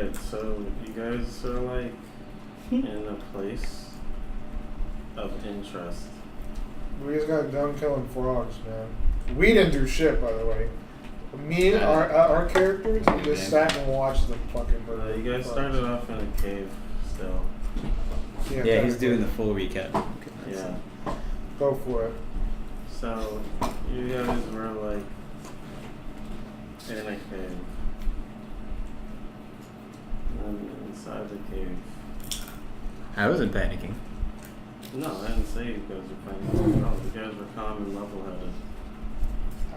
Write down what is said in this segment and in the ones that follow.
Alright, so you guys are like in a place of interest. We just got done killing frogs, man. We didn't do shit, by the way. Me and our characters just sat and watched them fucking murder. You guys started off in a cave still. Yeah, he's doing the full recap. Yeah. Go for it. So, you guys were like in a cave. And inside the cave. I wasn't panicking. No, I didn't say you guys were panicking. No, you guys were calm and level-headed.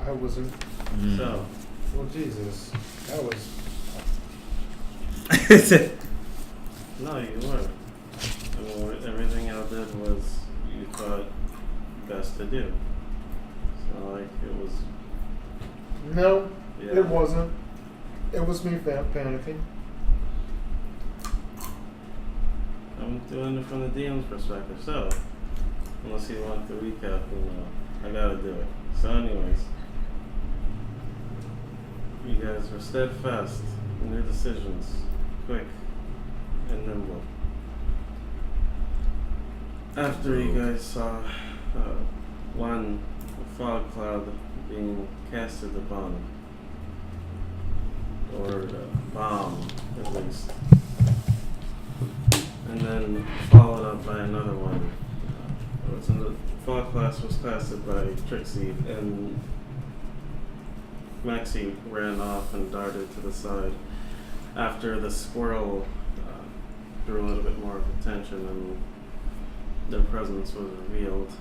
I wasn't. So. Well, Jesus. That was. No, you were. I mean, everything y'all did was you thought best to do. So, like, it was. No, Yeah. it wasn't. It was me panicking. I'm doing it from the DM's perspective, so. Unless you want the recap, I gotta do it. So, anyways. You guys were steadfast in your decisions, quick and nimble. After you guys saw one fog cloud being casted upon, or a bomb at least, and then followed up by another one. The fog class was casted by Trixie, and Maxie ran off and darted to the side after the squirrel drew a little bit more of attention and their presence was revealed.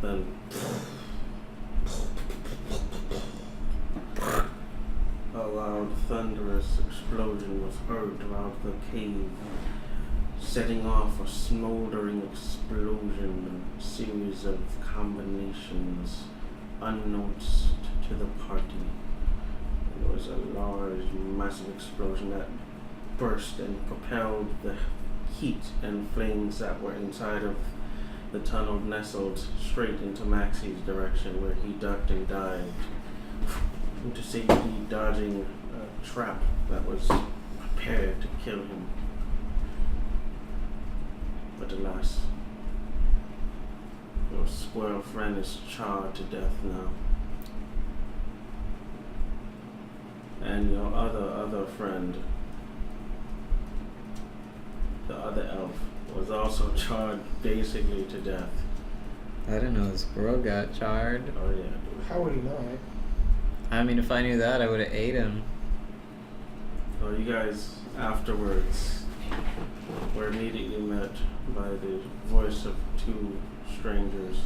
Then a loud thunderous explosion was heard throughout the cave, setting off a smoldering explosion, a series of combinations unnoticed to the party. It was a large, massive explosion that burst and propelled the heat and flames that were inside of the tunnel nestled straight into Maxie's direction, where he ducked and dived into safety, dodging a trap that was prepared to kill him. But alas, your squirrel friend is charred to death now. And your other friend, the other elf, was also charred basically to death. I didn't know the squirrel got charred. Oh yeah, dude. How would he know? I mean, if I knew that, I would have ate him. Well, you guys afterwards were immediately met by the voice of two strangers.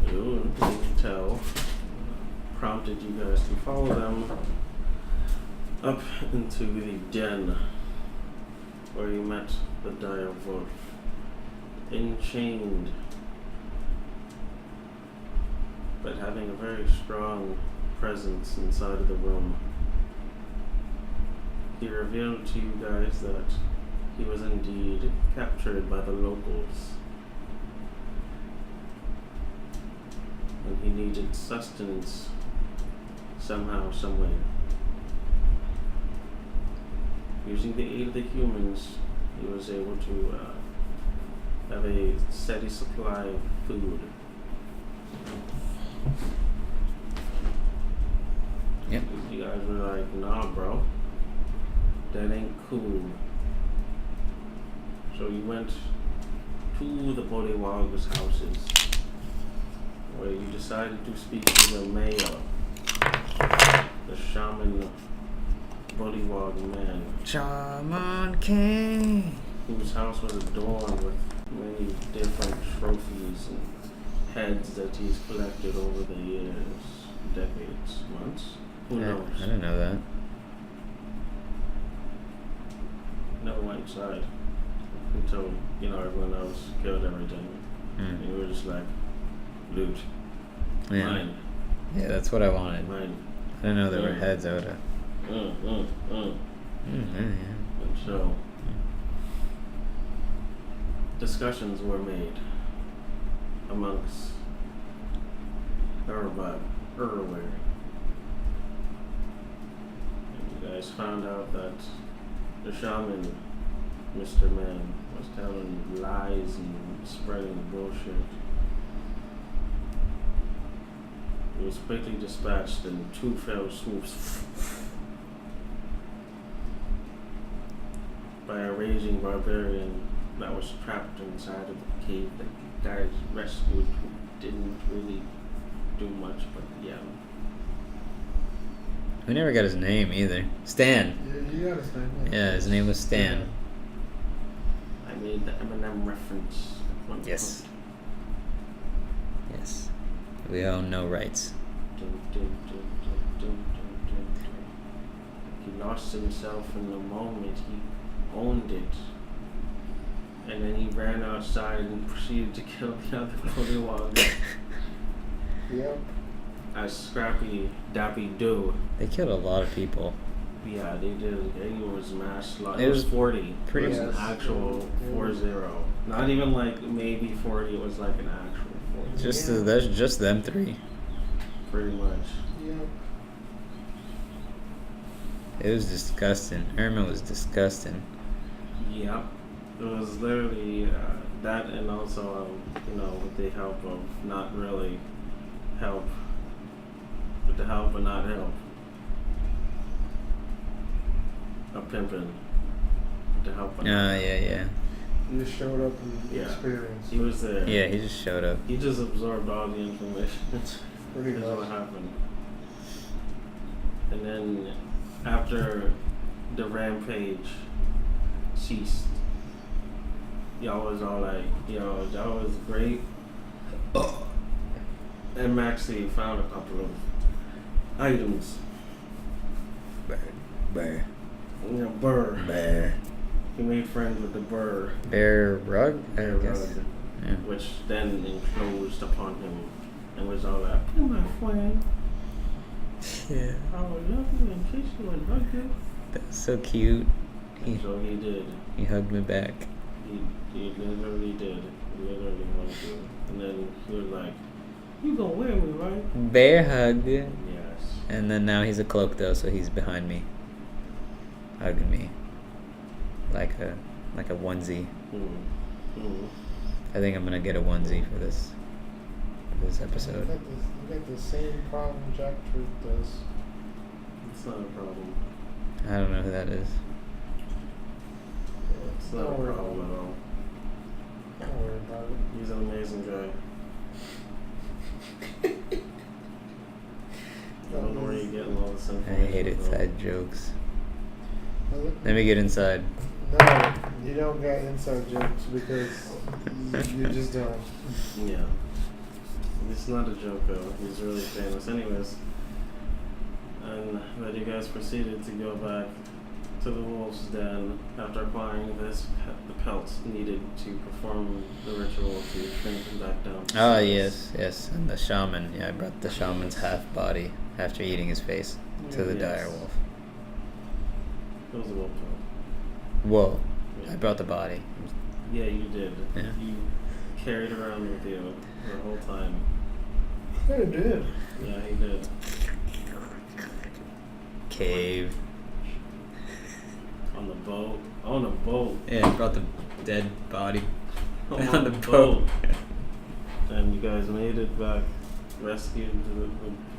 You can tell prompted you guys to follow them up into the den where you met the dire wolf, enchained, but having a very strong presence inside of the room. He revealed to you guys that he was indeed captured by the locals, and he needed sustenance somehow, someway. Using the aid of the humans, he was able to have a steady supply of food. Yep. You guys were like, nah, bro, that ain't cool. So you went to the Bodywog's houses, where you decided to speak to the mayor, the shaman Bodywog man, Shaman King, whose house was adorned with many different trophies and heads that he's collected over the years, decades, months. Who knows? I didn't know that. Never went inside until, everyone else killed everything. And you were just like, loot. Yeah. Mine. Yeah, that's what I wanted. Mine. I didn't know there were heads. I would have. Yeah. Yeah. And so, discussions were made amongst about earlier. And you guys found out that the shaman, Mr. Man, was telling lies and spreading bullshit. He was quickly dispatched in 2 fell swoops by a raging barbarian that was trapped inside of the cave that you guys rescued, who didn't really do much, but yeah. We never got his name either. Stan. Yeah, you got his name. Yeah, his name was Stan. I made the Eminem reference at one Yes. point. Yes. We own no rights. Dun, dun, dun, dun, dun, dun, dun, dun. He lost himself in the moment. He owned it. And then he ran outside and proceeded to kill the other Pollywogs. Yep. As Scrappy Dappy Do. They killed a lot of people. Yeah, they did. It was mass slaughter. It It was was 40. pretty It was much- an actual Yeah. 4-0. Not even like maybe 40. It was like an actual 40. Just Yeah. there's just them 3. Pretty much. Yep. It was disgusting. Irma was disgusting. Yep. It was literally that, and also, with the help of not really help, with the help but not help. A pimpin'. With the help but not help. Yeah. You just showed up and Yeah. experienced. He was there. Yeah, he just showed up. He just absorbed all the information. Pretty That's what much. happened. And then after the rampage ceased, y'all was all like, yo, that was great. And Maxie found a couple of items. Bear. Burr. He made friends with the burr. Bear rug? I Bear guess. rug, Yeah. which then enclosed upon him and was all like, "Come my friend. Yeah. I would love you and kiss you and hug you." That's so cute. And so he did. He hugged me back. He literally did. He literally hugged you. And then he was like, "You gonna wear me, right?" Bear hug. Yes. And then now he's a cloak though, so he's behind me, hugging me, like a onesie. Mm. I think I'm gonna get a onesie for this episode. You got the same problem Jack Truth does. It's not a problem. I don't know who that is. It's not a problem at all. Don't worry about it. He's an amazing guy. I don't know where you're getting all this I information hate from. inside jokes. Let me get inside. No, you don't got inside jokes because you just don't. Yeah. It's not a joke though. He's really famous. Anyways. And then you guys proceeded to go back to the wolf's den after acquiring the pelts needed to perform the ritual to shrink him back down. to Ah, size. yes. And the shaman. Yeah, I brought the shaman's half body after eating his face to the Yes. dire wolf. It was a wolf pelt. Whoa. Yeah. I brought the body. Yeah, you did. Yeah. You carried it around with you the whole time. Yeah, it did. Yeah, he did. Cave. On the boat. On a boat. Yeah, I brought the dead body On on the the boat. And you guys made it back. Rescued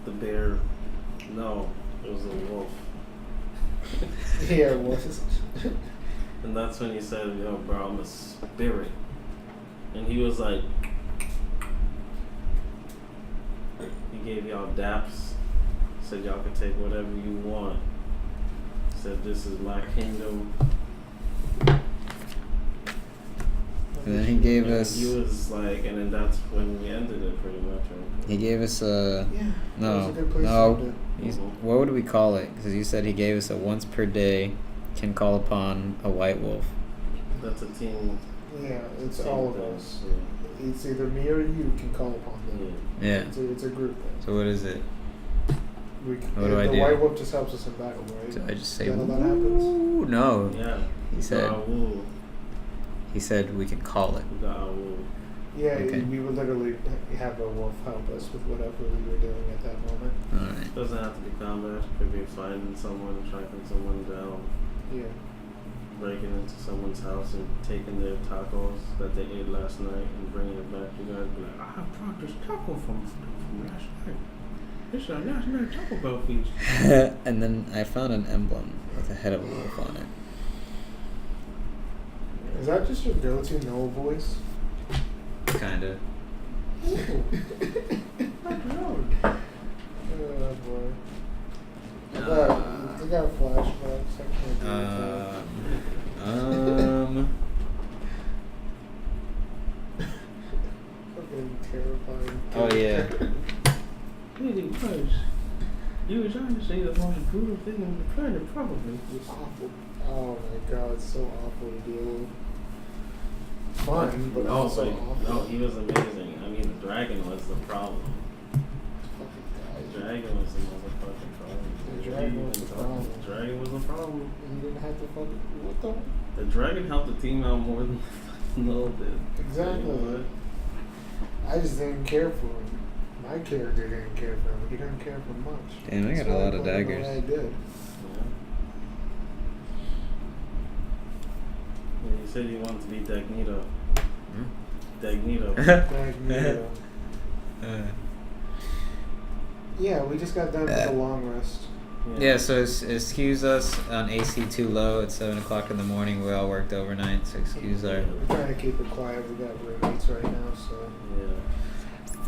the bear. No, it was a wolf. Yeah, it was. And that's when he said, "Yo, bro, I'm a spirit." And he was like, he gave y'all daps. Said y'all could take whatever you want. Said this is my kingdom. And then he gave And us. He was like, and then that's when we ended it pretty much. Right? He gave us a. Yeah. That was No. a good place to No. end it. What would we call it? Because you said he gave us a once per day can call upon a white wolf. That's a team. Yeah, it's team all of thing, us. Yeah. It's either me or you can call upon them. Yeah. Yeah. It's a group thing. So what is it? We can, What do I the do? white wolf just helps us in battle, right? Do I just say Yeah, that happens. "Woo"? No. Yeah. He said. Woo. He said we can call it. We got woo. Yeah, Okay. we would literally have a wolf help us with whatever we were doing at that moment. Alright. It doesn't have to be combat. It could be finding someone, tracking someone down, Yeah. breaking into someone's house and taking their tacos that they ate last night and bringing it back. You guys be like, I brought this taco from last night. It's a last night Taco Bell feast. And then I found an emblem with a head of a wolf on it. Is that just your go-to Noah voice? Kinda. Oh boy. I got flashbacks. I can't do Fucking terrifying. Oh yeah. Really was. You was trying to say the most brutal thing on the planet, probably. It's awful. Oh my god, it's so awful to deal with. Fun, but also awful. No, he was amazing. I mean, the dragon was the problem. Fucking The guy. dragon was the motherfucking problem. The dragon was the problem. The dragon was the problem. You didn't have to fucking. What the? The dragon helped the team out more than Noel did. Exactly. You know what? I just didn't care for him. My character didn't care for him. He didn't care for much. Damn, I got a That's why lot of played him the daggers. way I did. Yeah, he said he wanted to be Dagnito. Hmm? Dagnito. Magneto. Yeah, we just got done with the long rest. Yeah, so excuse us on AC too low at 7 o'clock in the morning. We all worked overnight, so excuse our. We're trying to keep it quiet. We got roommates right now, so Yeah.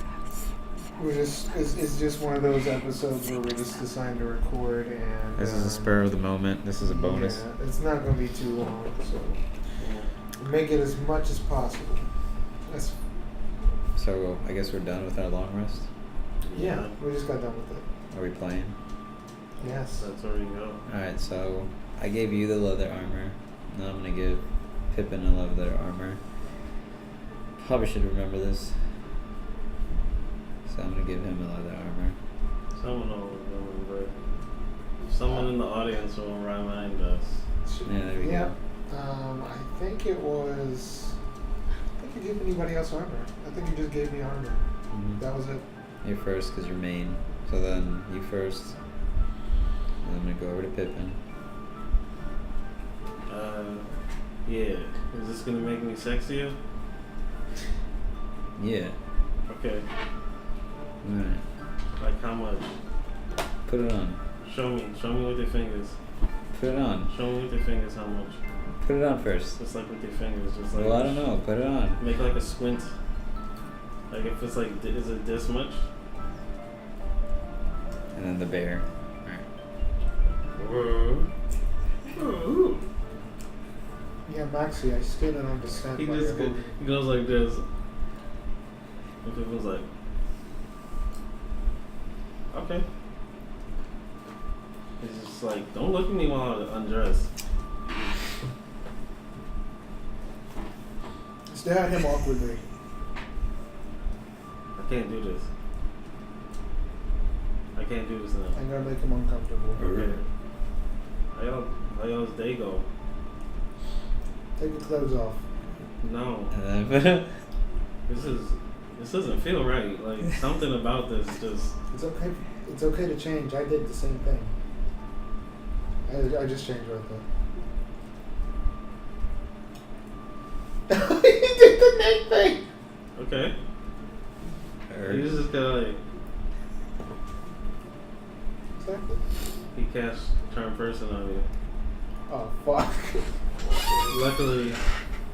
we're just. It's just one of those episodes where we just decided to record, and This is a spur of the moment. This is a bonus. Yeah, it's not going to be too long, so Yeah. make it as much as possible. That's So I guess we're done with our long rest. yeah. We just got done with it. Are we playing? Yes. That's where you go. Alright, so I gave you the leather armor. Now I'm gonna give Pippin a leather armor. Probably should remember this. So I'm gonna give him a leather armor. Someone will remember. Someone in the audience will remind us. Yeah, there we Yeah. go. I think it was. I think you gave anybody else armor. I think you just gave me armor. Mhm. That was it. You're first because you're main. So then you first. And I'm gonna go over to Pippin. Yeah. Is this gonna make me sexier? Yeah. Okay. Alright. Like how much? Put it on. Show me. Show me with your fingers. Put it on. Show me with your fingers how much. Put it on first. Just like with your fingers. Just like. Well, I don't know. Put it on. Make like a squint. Like if it's like, is it this much? And then the bear. Ooh. Yeah, Maxie, I still don't understand. He why just you're goes, he goes like this. If it was like, okay. It's just like, don't look at me while I undress. Stare at him awkwardly. I can't do this. I can't do this now. I'm gonna make him uncomfortable. Okay. How y'all's day go? Take your clothes off. No. And then This doesn't feel right. Like something about this just. It's okay. It's okay to change. I did the same thing. I just changed right there. You did the neck thing. Okay. He was just kinda like, Exactly. he cast turn person on you. Oh fuck. Luckily,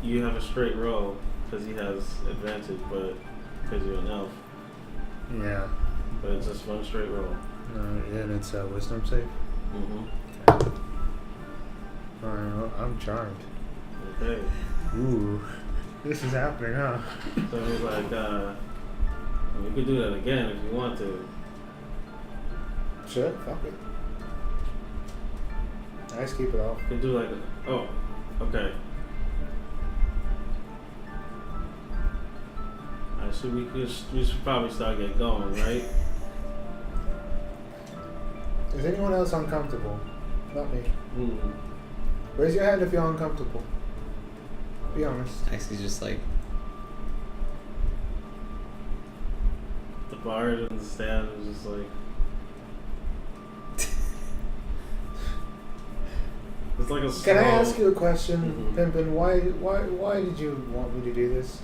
you have a straight roll because he has advantage, but because you're an elf. Yeah. But it's just one straight roll. And it's wisdom save. Mm-hmm. Alright, well, I'm charmed. Okay. Ooh. This is happening, huh? So he's like, you could do that again if you want to. Sure, fuck it. Nice, keep it off. You could do like, oh, okay. Alright, so we should probably start getting going, right? Is anyone else uncomfortable? Not me. Mm-hmm. Raise your hand if you're uncomfortable. Be honest. Actually, just like bard in the stand is just like. It's like a slow... Can I ask you a question, Mhm. Pimpin? Why did you want me to do this?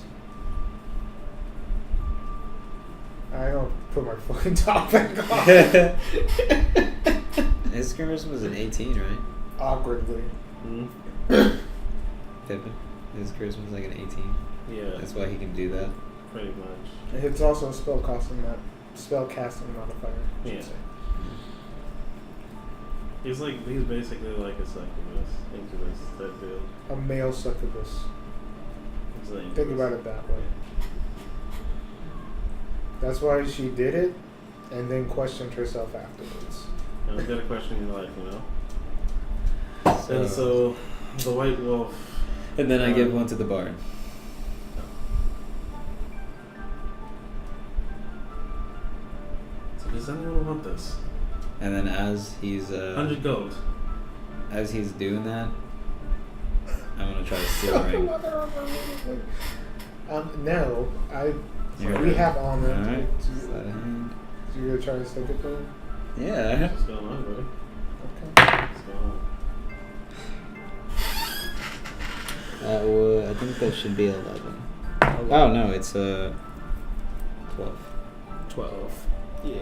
I don't put my fucking top back on. His charisma was an 18, right? Awkwardly. Mhm. Pippin. His charisma was like an 18. Yeah, That's why he can do that. pretty much. It's also a spell casting modifier. I should Yeah. say. He's basically like a succubus, incubus type deal. A male succubus. He's an Think incubus. about it that way. That's why she did it, and then questioned herself afterwards. And I got a question in your life, you know? And so, the white wolf... And then I give one to the bard. So does anyone want this? And then as he's 100 gold. as he's doing that, I'm gonna try to steal a ring. No, You're we have honor. Alright. So Sleight of hand. you're gonna try to stick it to him? Yeah. What's going on, buddy? Okay. What's going on? That would, I think that should be 11. Oh no, it's 12. 12. Yeah.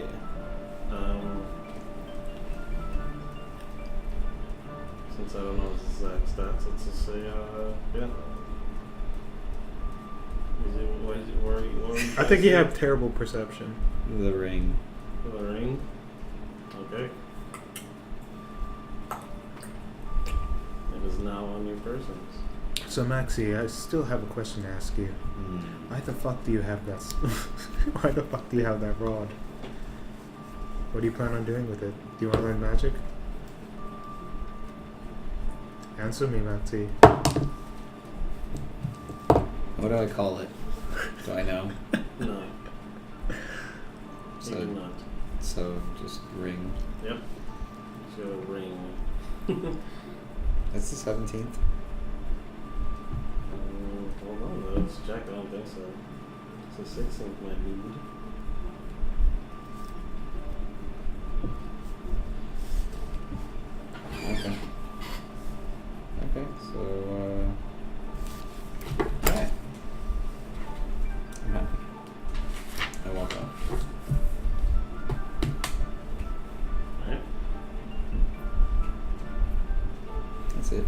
Since I don't know his exact stats, let's just say, yeah. What are you I think you have terrible perception. The ring. The ring? Okay. It is now on your persons. So Maxie, I still have a question to ask you. Why the fuck do you have that? Why the fuck do you have that rod? What do you plan on doing with it? Do you want to learn magic? Answer me, Maxie. What do I call it? Do I know? No. So- You do not. So just ring. Yep. It's got a ring. That's the 17th. Hold on, let's check. I don't think so. It's the 16th, my dude. Okay. Okay, so alright. I'm happy. I walk off. Alright. That's it.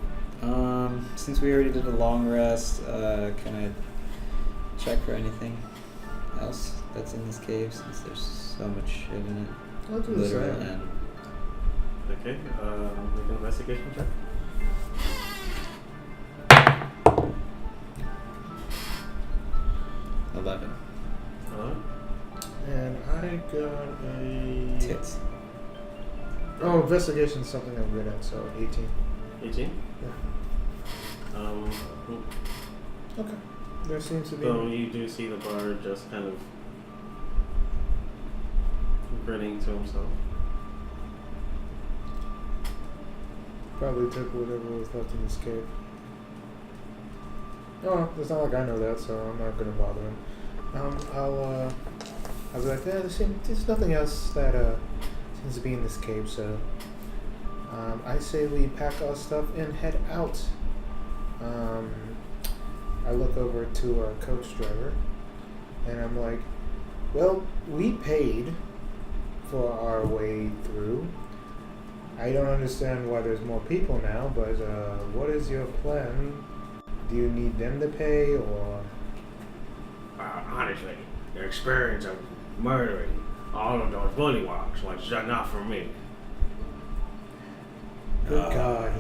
Since we already did a long rest, can I check for anything else that's in this cave since there's so much shit in it? I'll do the Literal same. and Okay, make an investigation check. $11. Hello? And I got a... Tits. Oh, investigation is something I'm good at, so 18. 18? Yeah. Okay. There seems to be... So you do see the bard just kind of grinning to himself. Probably took whatever was left in this cave. Oh, it's not like I know that, so I'm not gonna bother him. I'll be like, yeah, there's nothing else that seems to be in this cave, so I say we pack our stuff and head out. I look over to our coach driver, and I'm like, well, we paid for our way through. I don't understand why there's more people now, but what is your plan? Do you need them to pay, or...? Honestly, the experience of murdering all of those bullywugs was enough for me. Good God.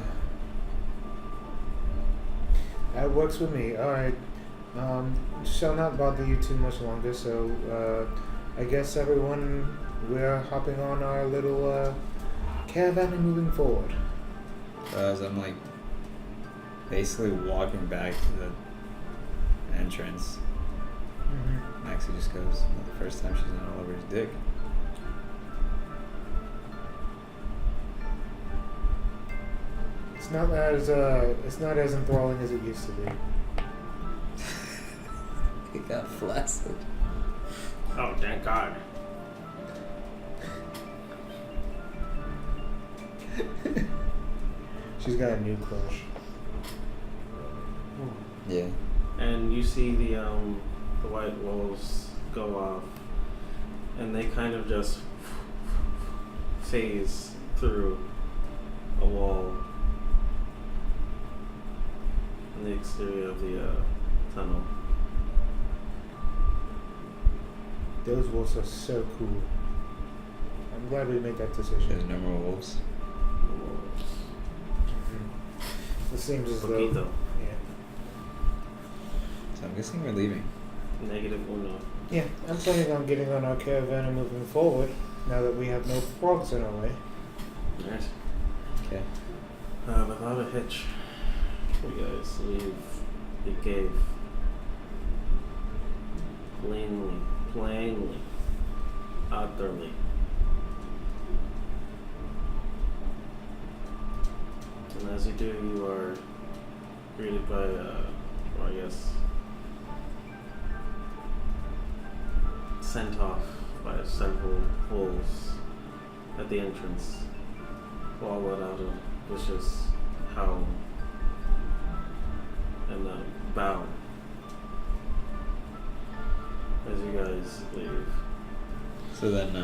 That works with me. Alright. Shall not bother you too much longer, so I guess everyone, we're hopping on our little caravan and moving forward. As I'm like basically walking back to the entrance, Mm-hmm. Maxie just goes, the first time she's in all over his dick. It's not as enthralling as it used to be. He got flaccid. Oh, thank God. She's got a new crush. Yeah. And you see the white wolves go off, and they kind of just phase through a wall in the exterior of the tunnel. Those wolves are so cool. I'm glad we made that decision. There's no more wolves. The wolves. It seems as though. Poquito. Yeah. So I'm guessing we're leaving. Negative uno. Yeah, I'm planning on getting on our caravan and moving forward now that we have no frogs in our way. Right. Okay. Without a hitch, you guys leave the cave. Plainly, utterly. And as you do, you are greeted by, or I guess, sent off by several wolves at the entrance, all let out a vicious howl and a bow as you guys leave. So then,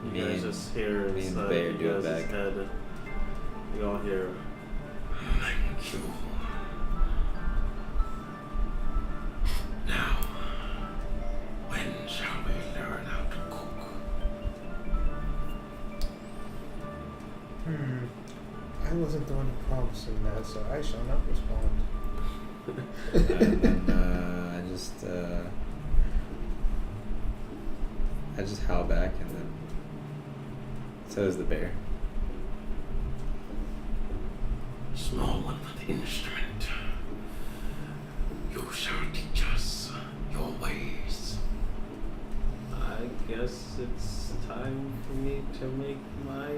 You me guys and- just hear me and the inside bear you do it guys' back. head. You all hear, Thank you. Now, when shall we learn how to cook? I wasn't the one promising that, so I shall not respond. and then I just howl back, and then so does the bear. Small one with instrument. You shall teach us your ways. I guess it's time for me to make my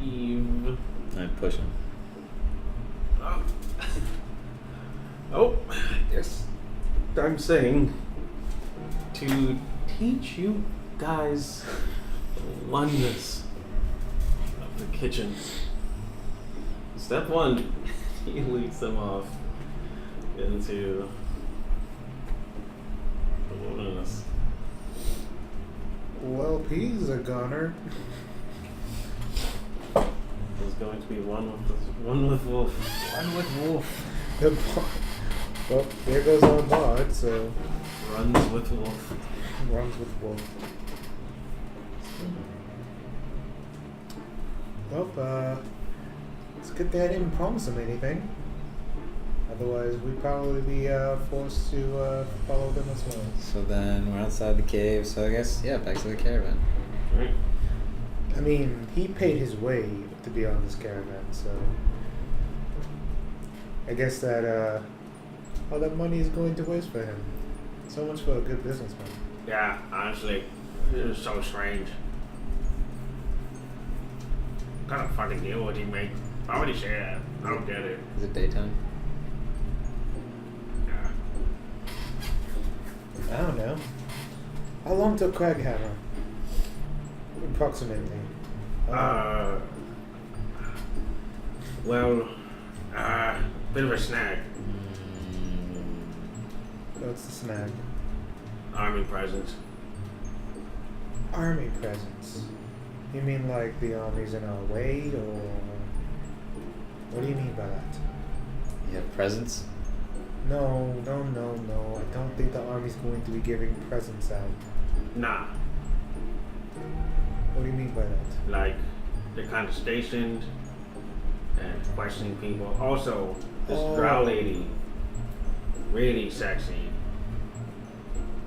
leave. I push him. Oh, yes. I'm saying to teach you guys the oneness of the kitchen. Step one, he leads them off into the wilderness. Well, he's a goner. There's going to be one with wolf. One with wolf. The bar- Well, there goes our bard, so Runs with wolf. runs with wolf. Well, it's good they didn't promise him anything. Otherwise, we'd probably be forced to follow them as well. So then we're outside the cave. So I guess back to the caravan. Right. I mean, he paid his way to be on this caravan, so I guess that all that money is going to waste for him. So much for a good businessman. Yeah, honestly, it is so strange. What kind of fucking deal would he make? Why would he say that? I don't get it. Is it daytime? Yeah. I don't know. How long till Craghammer? Approximately. Well, bit of a snag. What's the snag? Army presence. Army presence. You mean like the army's in our way, or what do you mean by that? You have presents? No. I don't think the army's going to be giving presents out. Nah, What do you mean by that? like they're kind of stationed and questioning people. Also, this drow lady, really sexy,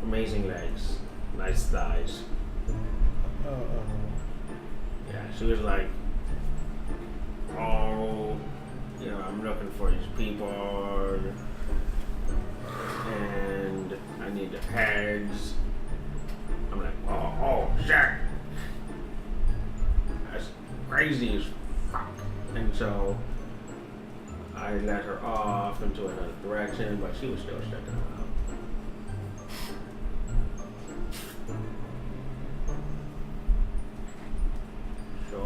amazing legs, nice thighs. Yeah, she was like, oh, I'm looking for these people, and I need their heads. I'm like, oh, shit. That's crazy as fuck. And so I let her off into another direction, but she was still sticking around. So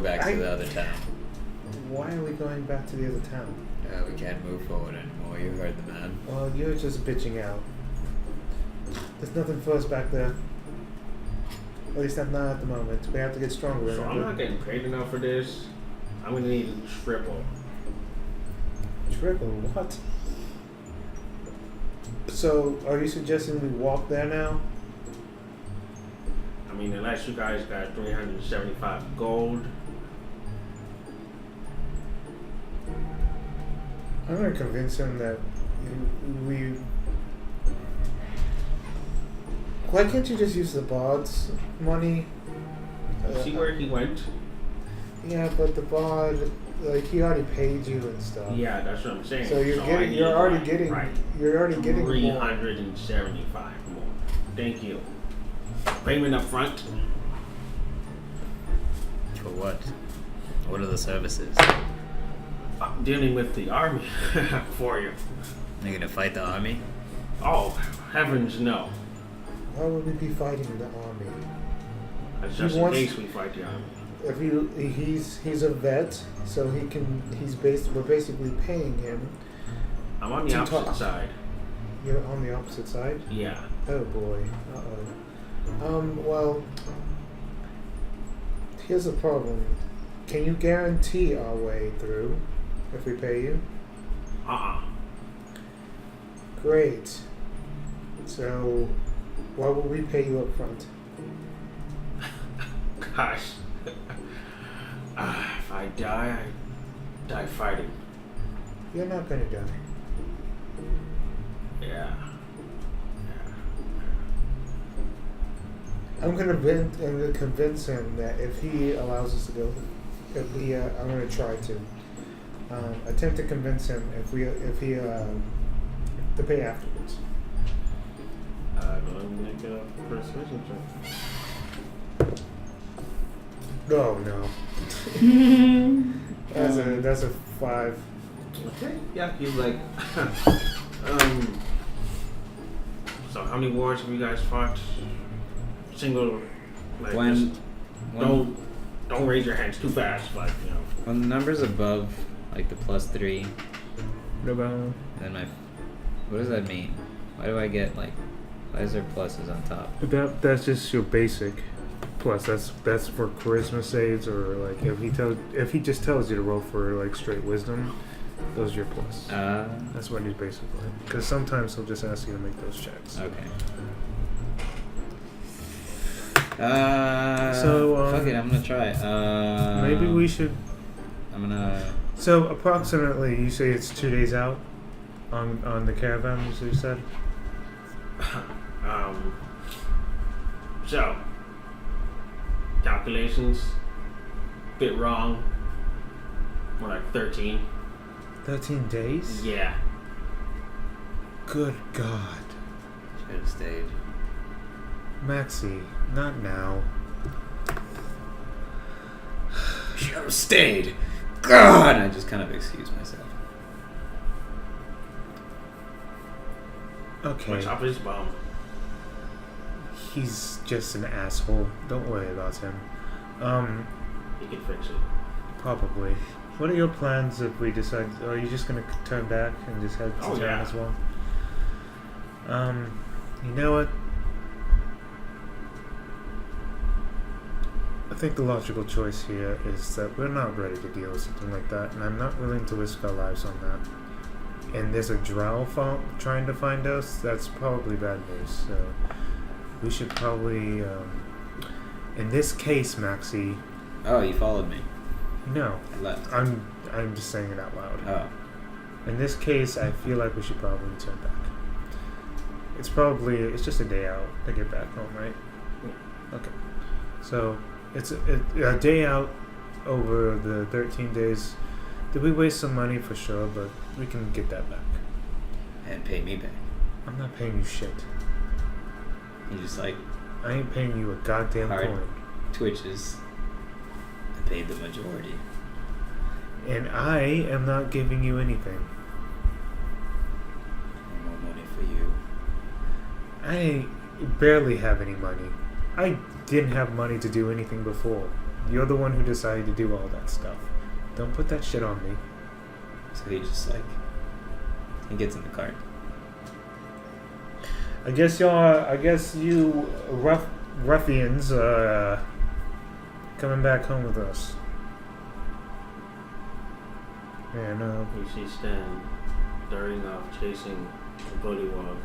back to the other town. Why are we going back to the other town? We can't move forward anymore. You heard the man. Well, you're just bitching out. There's nothing for us back there. At least not at the moment. We have to get stronger. So I'm not getting paid enough for this. I'm gonna need a triple. Triple? What? So, are you suggesting we walk there now? I mean, unless you guys got 375 gold. I'm gonna convince him that we. Why can't you just use the bard's money? See where he went? Yeah, but the bard, like, he already paid you and stuff. Yeah, that's what I'm saying. So you're already getting more. 375 more. Thank you. Payment up front. For what? What are the services? I'm dealing with the army for you. You're gonna fight the army? Oh, heavens no. Why would we be fighting the army? That's just in case we fight the army. If he's a vet, so we're basically paying him. I'm on the opposite side. You're on the opposite side? Yeah. Oh boy. Well, here's the problem. Can you guarantee our way through if we pay you? Great. So, why would we pay you up front? Gosh. If I die, I die fighting. You're not gonna die. Yeah. I'm gonna convince him that if he allows us to go, I'm gonna try to attempt to convince him to pay afterwards. Go and make a persuasion check. Oh no. That's a 5. Okay. Yeah, he's like, so how many wars have you guys fought? Single, like, don't raise your hands too fast, like, you know. When the number's above, like the +3, What about? then what does that mean? Why do I get why is there pluses on top? That's just your basic plus. That's for charisma saves, or like if he just tells you to roll for like straight wisdom, those are your plus. That's That's what he's basically. Because sometimes he'll just ask you to make those checks. okay. Fuck it, I'm gonna try. Maybe we should. I'm gonna. So approximately, you say it's 2 days out on the caravan, as you said. So calculations, bit wrong. More like 13. 13 days? Yeah. Good God. Should have stayed. Maxie, not now. Should have stayed. God! I just kind of excuse myself. Okay. What's up his bum? He's just an asshole. Don't worry about him. He can fix it. Probably. What are your plans if we decide? Are you just gonna turn back and just head to town yeah. as well? You know what? I think the logical choice here is that we're not ready to deal with something like that, and I'm not willing to risk our lives on that. And there's a drow trying to find us. That's probably bad news. So we should probably, in this case, Maxie. Oh, you followed me. No, I left. I'm just saying it out loud. Oh. In this case, I feel like we should probably turn back. It's just a day out to get back home, right? Okay. So it's a day out over the 13 days. Did we waste some money? For sure, but we can get that back. And pay me back. I'm not paying you shit. You just I ain't paying you a goddamn Hard. coin. Twitches. I paid the majority. And I am not giving you anything. No more money for you. I barely have any money. I didn't have money to do anything before. You're the one who decided to do all that stuff. Don't put that shit on me. So he just like he gets in the cart. I guess you ruffians coming back home with us. Yeah, no. You see Stan darting off, chasing the bullywog.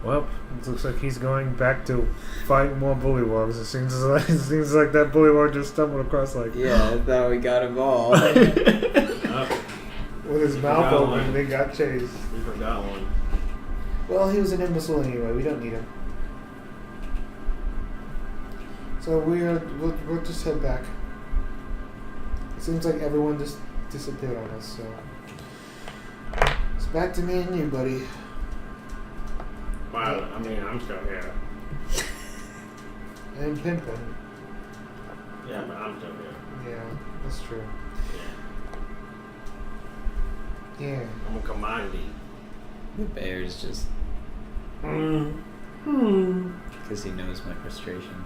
Well, it looks like he's going back to fight more bullywogs. It seems like that bullywog just stumbled across like. Yeah, I thought we got him all. With his mouth open, one. they got chased. We forgot one. Well, he was an imbecile anyway. We don't need him. So we'll just head back. It seems like everyone just disappeared on us. So it's back to me and you, buddy. Well, I mean, I'm still here. And Pimpin. Yeah, but I'm still here. Yeah, that's true. Yeah. Yeah. I'm a commodity. The bear's just because he knows my frustration.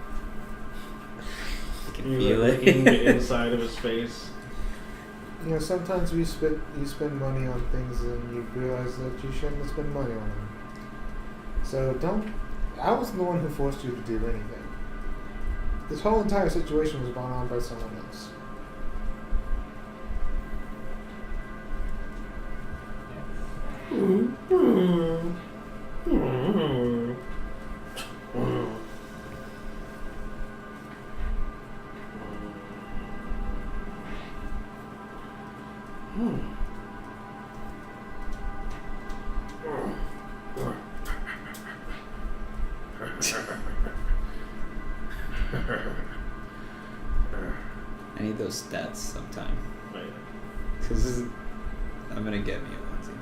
You can feel Licking the it. inside of his face. You know, sometimes you spend money on things and you realize that you shouldn't spend money on them. So I wasn't the one who forced you to do anything. This whole entire situation was brought on by someone else. I need those stats sometime. Wait. Because I'm gonna get me a onesie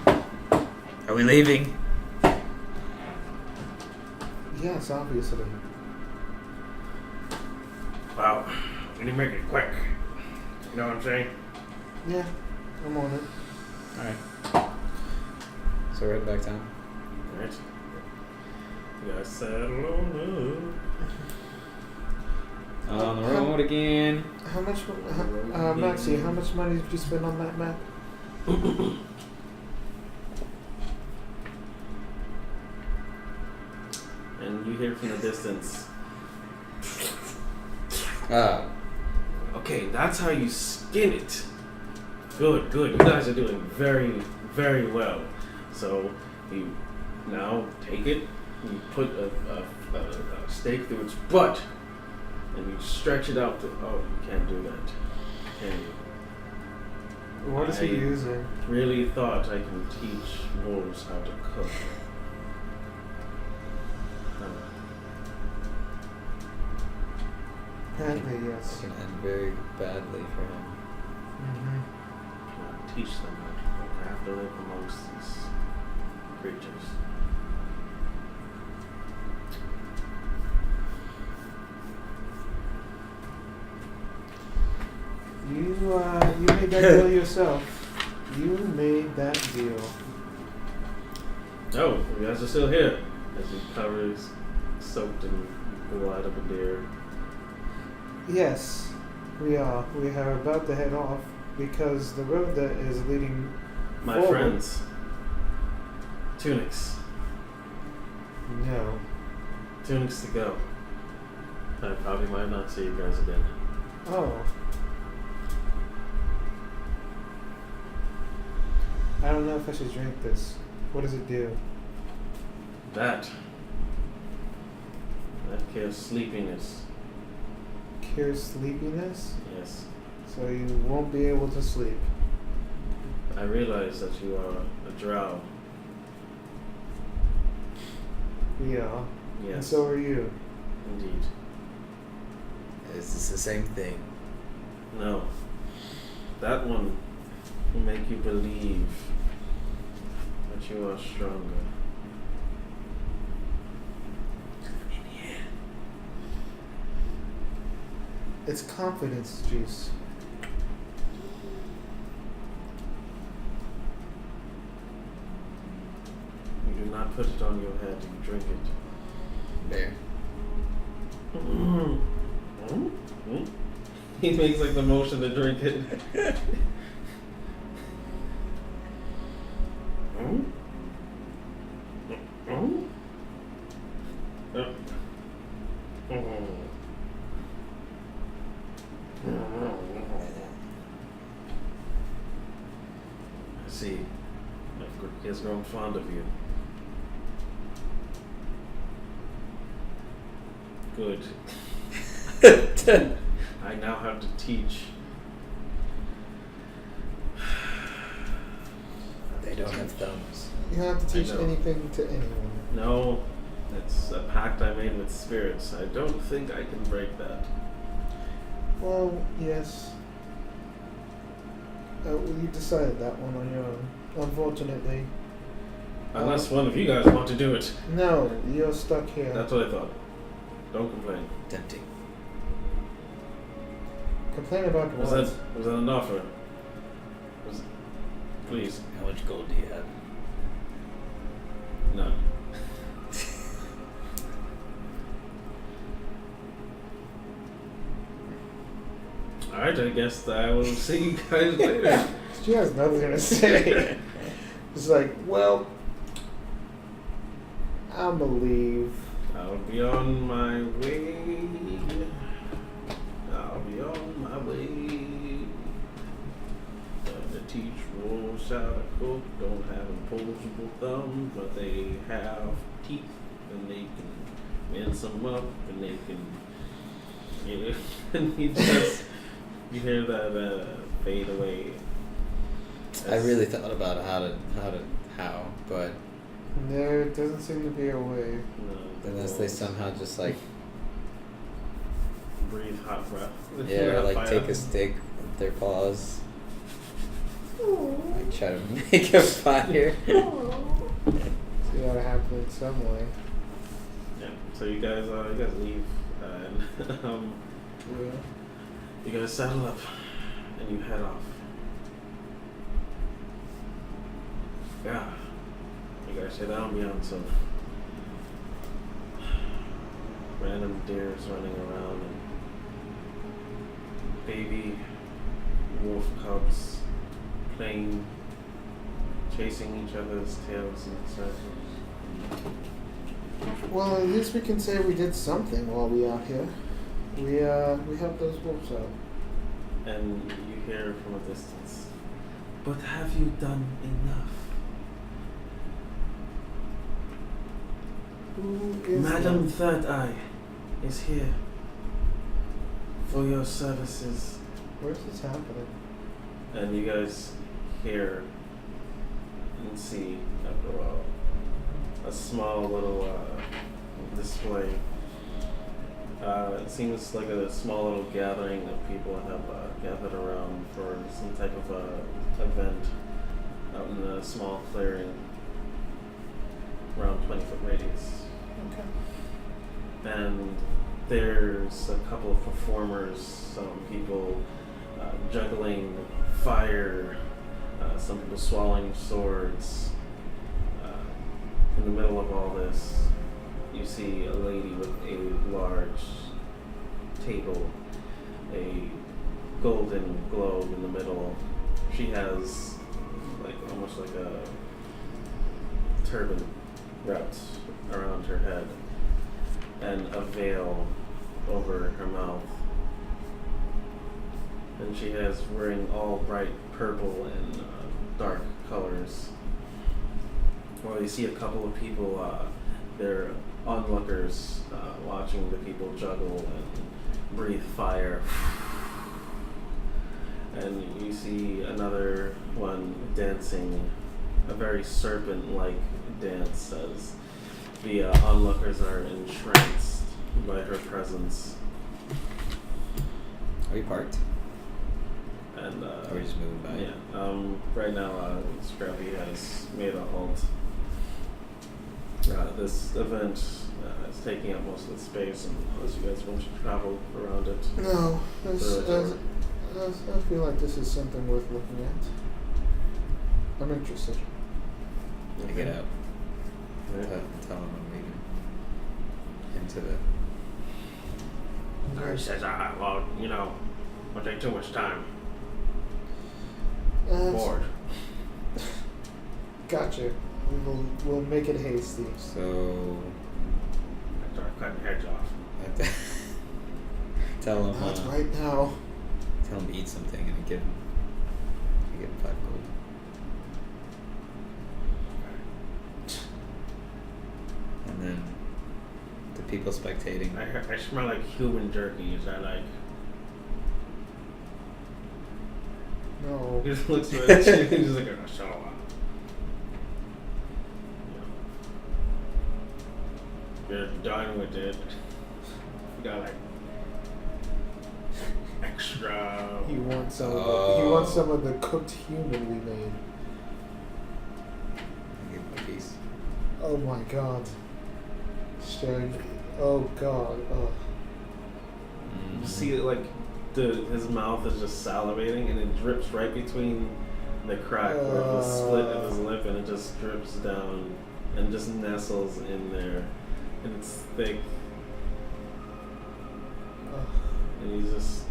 now. Are we leaving? Yes, obviously. Wow. You need to make it quick. You know what I'm saying? Yeah, I'm on it. Alright. So we're heading back down. Alright. You gotta settle on On the road again. How much, Maxie, how much money did you spend on that map? And you hear from the distance. Okay, that's how you skin it. Good, good. You guys are doing very, very well. So you now take it, you put a stake through its butt, and you stretch it out to. Oh, you can't do that. Can you? What is he I using? really thought I can teach wolves how to cook. Apparently, It's yes. gonna end very badly for him. Mm-hmm. Cannot teach them how to cook. I have to live amongst these creatures. You made that deal yourself. You made that deal. Oh, you guys are still here. As he covers, soaked in blood of a deer. Yes, we are. We are about to head off because the road that is leading My forward. friends. Tunics. No. Tunics to go. I probably might not see you guys again. Oh. I don't know if I should drink this. What does it do? That kills sleepiness. Cures sleepiness? Yes. So you won't be able to sleep. I realize that you are a drow. We are. Yes. And so are you. Indeed. Is this the same thing? No. That one will make you believe that you are stronger. It's confidence juice. You do not put it on your head, you drink it. There. He makes like the motion to drink it. I see. He has grown fond of you. Good. I now have to teach. They don't have thumbs. You don't have to teach I know. anything to anyone. No, it's a pact I made with spirits. I don't think I can break that. Well, yes. Well, you decided that one on your own. Unfortunately. Unless one of you guys want to do it. No, you're stuck here. That's what I thought. Don't complain. Tempting. Complain about Was what? that an offer? Please. How much gold do you have? None. Alright, I guess I will see you guys later. She has nothing to say. It's like, well, I'll believe. I'll be on my way. I'll be on my way. The teach rules how to cook. Don't have opposable thumbs, but they have teeth, and they can mince them up, and they can. You know, and he just you hear that fade away. I really thought about how, but There doesn't seem to be a way. unless they somehow just like, breathe hot breath. yeah, or like Fire. take a stick with their paws, like try to make a fire. It's gotta happen in some way. Yeah. So you guys leave, and Yeah. you guys saddle up, and you head off. Yeah. You guys head out beyond some random deers running around and baby wolf cubs playing, chasing each other's tails in circles. Well, at least we can say we did something while we out here. We helped those wolves out. And you hear from a distance, but have you done enough? Who is Madam that? Third Eye is here for your services. Where's this happening? And you guys hear and see, after a while, a small little display. It seems like a small little gathering of people have gathered around for some type of event out in a small clearing around 20-foot radius. Okay. And there's a couple of performers, some people juggling fire, some people swallowing swords. In the middle of all this, you see a lady with a large table, a golden globe in the middle. She has like almost like a turban wrapped around her head and a veil over her mouth. And she has wearing all bright purple and dark colors. Well, you see a couple of people, they're onlookers watching the people juggle and breathe fire. And you see another one dancing a very serpent-like dance as the onlookers are entranced by her presence. Are we parked? And Or are we just moving by? yeah, right now Scrappy has made a halt. This event is taking up most of the space, and unless you guys want to travel around it. No, So I feel like this is something worth looking at. I'm interested. I get out. Yeah. Tell them I'm leaving. Into the He says, well, won't take too much time. Bored. Gotcha. We'll make it hasty. So I start cutting heads off. tell him. Not right now. Tell him to eat something and give him 5 gold. And then the people spectating. I smell like human jerky. Is that like? No. He just looks at it. He's just like, oh, shut up. You're done with it. You got like extra. He wants some of the cooked human we made. Give him a piece. Oh my god. Oh god. Oh. You see it like his mouth is just salivating and it drips right between the crack of the split of his lip and it just drips down and just nestles in there. And it's thick. And he's just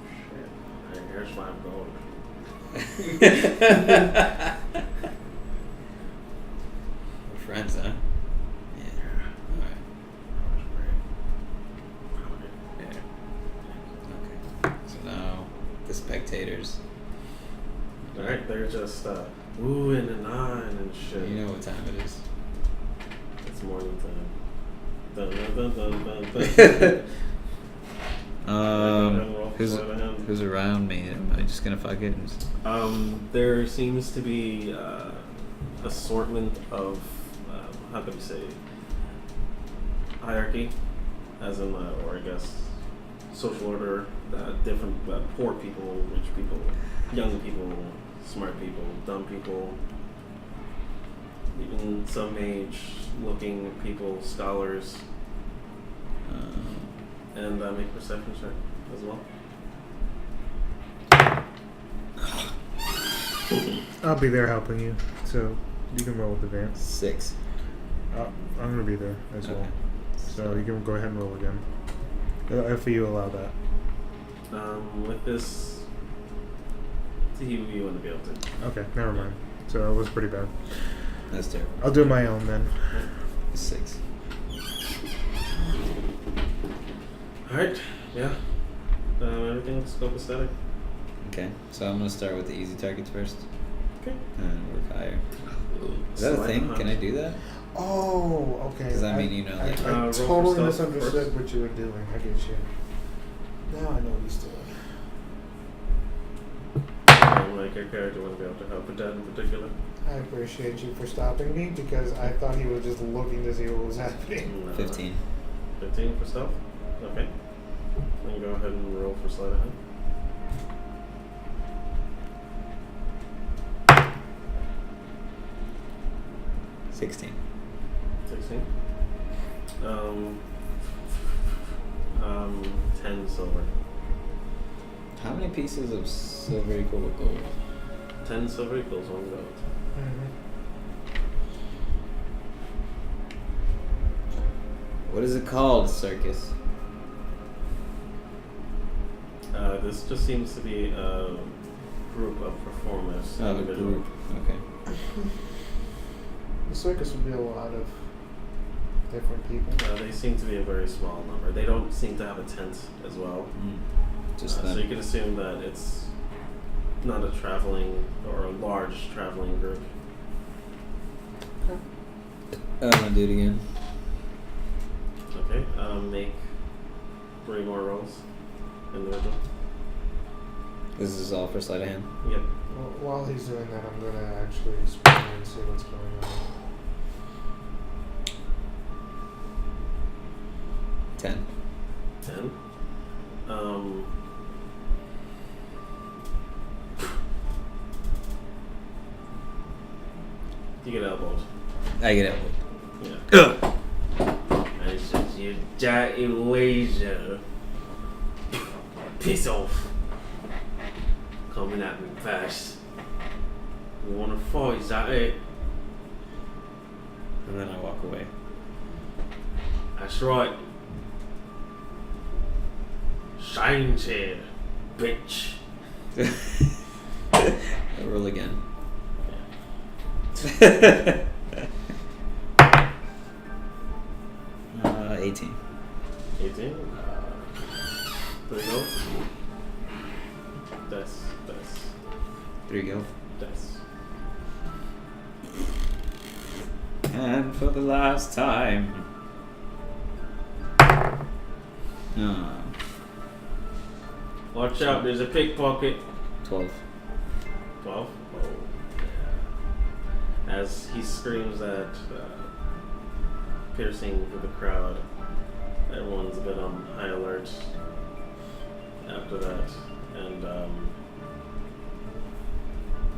shit. Here's 5 gold. We're friends, huh? Yeah. Alright. Yeah. Okay. So now the spectators. Alright, they're just oohing and ahhing and shit. You know what time it is. It's morning time. Dun, dun, dun, dun, dun, dun. Who's around me? Am I just gonna fuck it? There seems to be assortment of how can we say hierarchy, as in or I guess social order. Different poor people, rich people, young people, smart people, dumb people, even some age-looking people, scholars, and make perception check as well. I'll be there helping you, so you can roll with advance. 6. I'm gonna be there as well, Okay. so you can go ahead and roll again. If you allow that. With this, you want to be able to. Okay, never mind. So it was pretty bad. That's terrible. I'll do my own then. 6. Alright, yeah. Everything looks copacetic. Okay, so I'm gonna start with the easy targets first. Okay. And work higher. Is that a thing? Can I do that? Oh, okay. Does that mean I roll for totally stealth misunderstood first. what you were doing. I get you. Now I know what he's doing. Like your character wouldn't be able to help with that in particular. I appreciate you for stopping me because I thought he was just looking to see what was happening. No. 15. 15 for stealth? Okay. Then go ahead and roll for sleight of hand. 16. 16. 10 silver. How many pieces of silver equal with gold? 10 silver equals 1 gold. What is it called, Circus? This just seems to be a group of performers. Oh, a individual. group. Okay. The circus would be a lot of different people. They seem to be a very small number. They don't seem to have a tent as well. Just So them. you can assume that it's not a traveling or a large traveling group. I'm gonna do it again. Okay, make 3 more rolls. Individual. This is all for sleight of hand. Yep. Well, while he's doing that, I'm going to actually explain and see what's going on. 10. 10. You get elbowed. I get it. Yeah. I said, you dirty wager. Piss off. Coming at me fast. You wanna fight, is that it? And then I walk away. That's right. Shine chair, bitch. I'll roll again. 18. 18. 3 gold. Dice. 3 go. Dice. And for the last time. Watch out, there's a pickpocket. 12. 12? Oh, yeah. As he screams at piercing for the crowd, everyone's a bit on high alert after that. And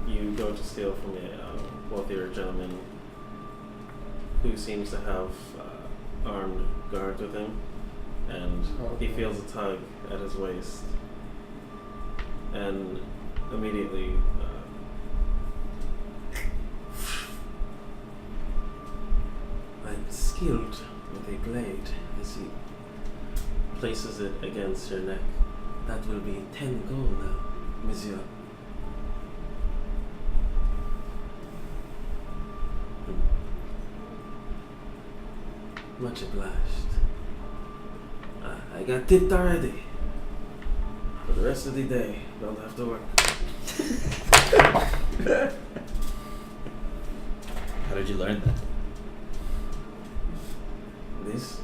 you go to steal from a wealthier gentleman who seems to have armed guards with him. And he feels a tug at his waist. And immediately I'm skilled with a blade as he places it against your neck. That will be 10 gold now, monsieur. Much obliged. I got tipped already. For the rest of the day, don't have to work. How did you learn that? This?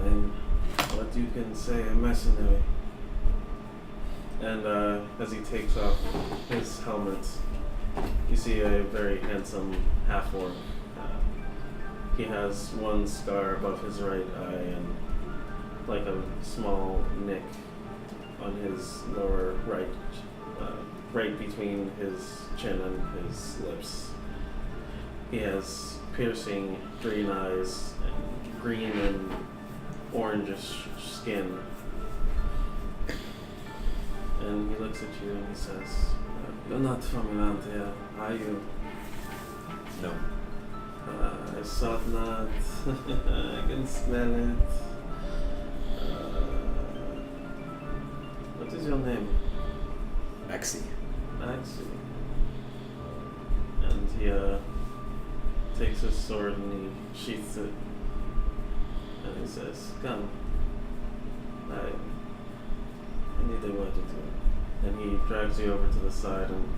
I'm what you can say a mercenary. And as he takes off his helmet, you see a very handsome half-orc. He has one scar above his right eye and like a small nick on his lower right, right between his chin and his lips. He has piercing green eyes and green and orangish skin. And he looks at you and he says, "You're not from around here, are you?" No. I thought not. I can smell it. What is your name? Maxi. Maxi. And he takes his sword and he sheaths it. And he says, "Come. I need a word or two." And he drags you over to the side and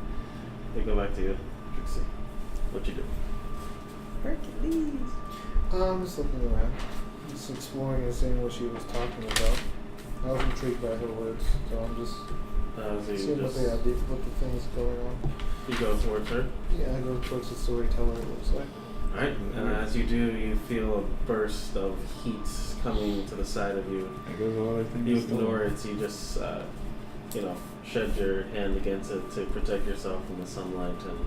they go back to you. Trixie, what you do? Hercules. I'm just looking around, just exploring and seeing what she was talking about. I was intrigued by her words, so I'm just So seeing you what the thing is going on. you go towards her. Yeah, I go towards the storyteller, it looks like. Alright, and as you do, you feel a burst of heat coming to the side of you. There goes all other things. You ignore it, you just, shed your hand against it to protect yourself from the sunlight, and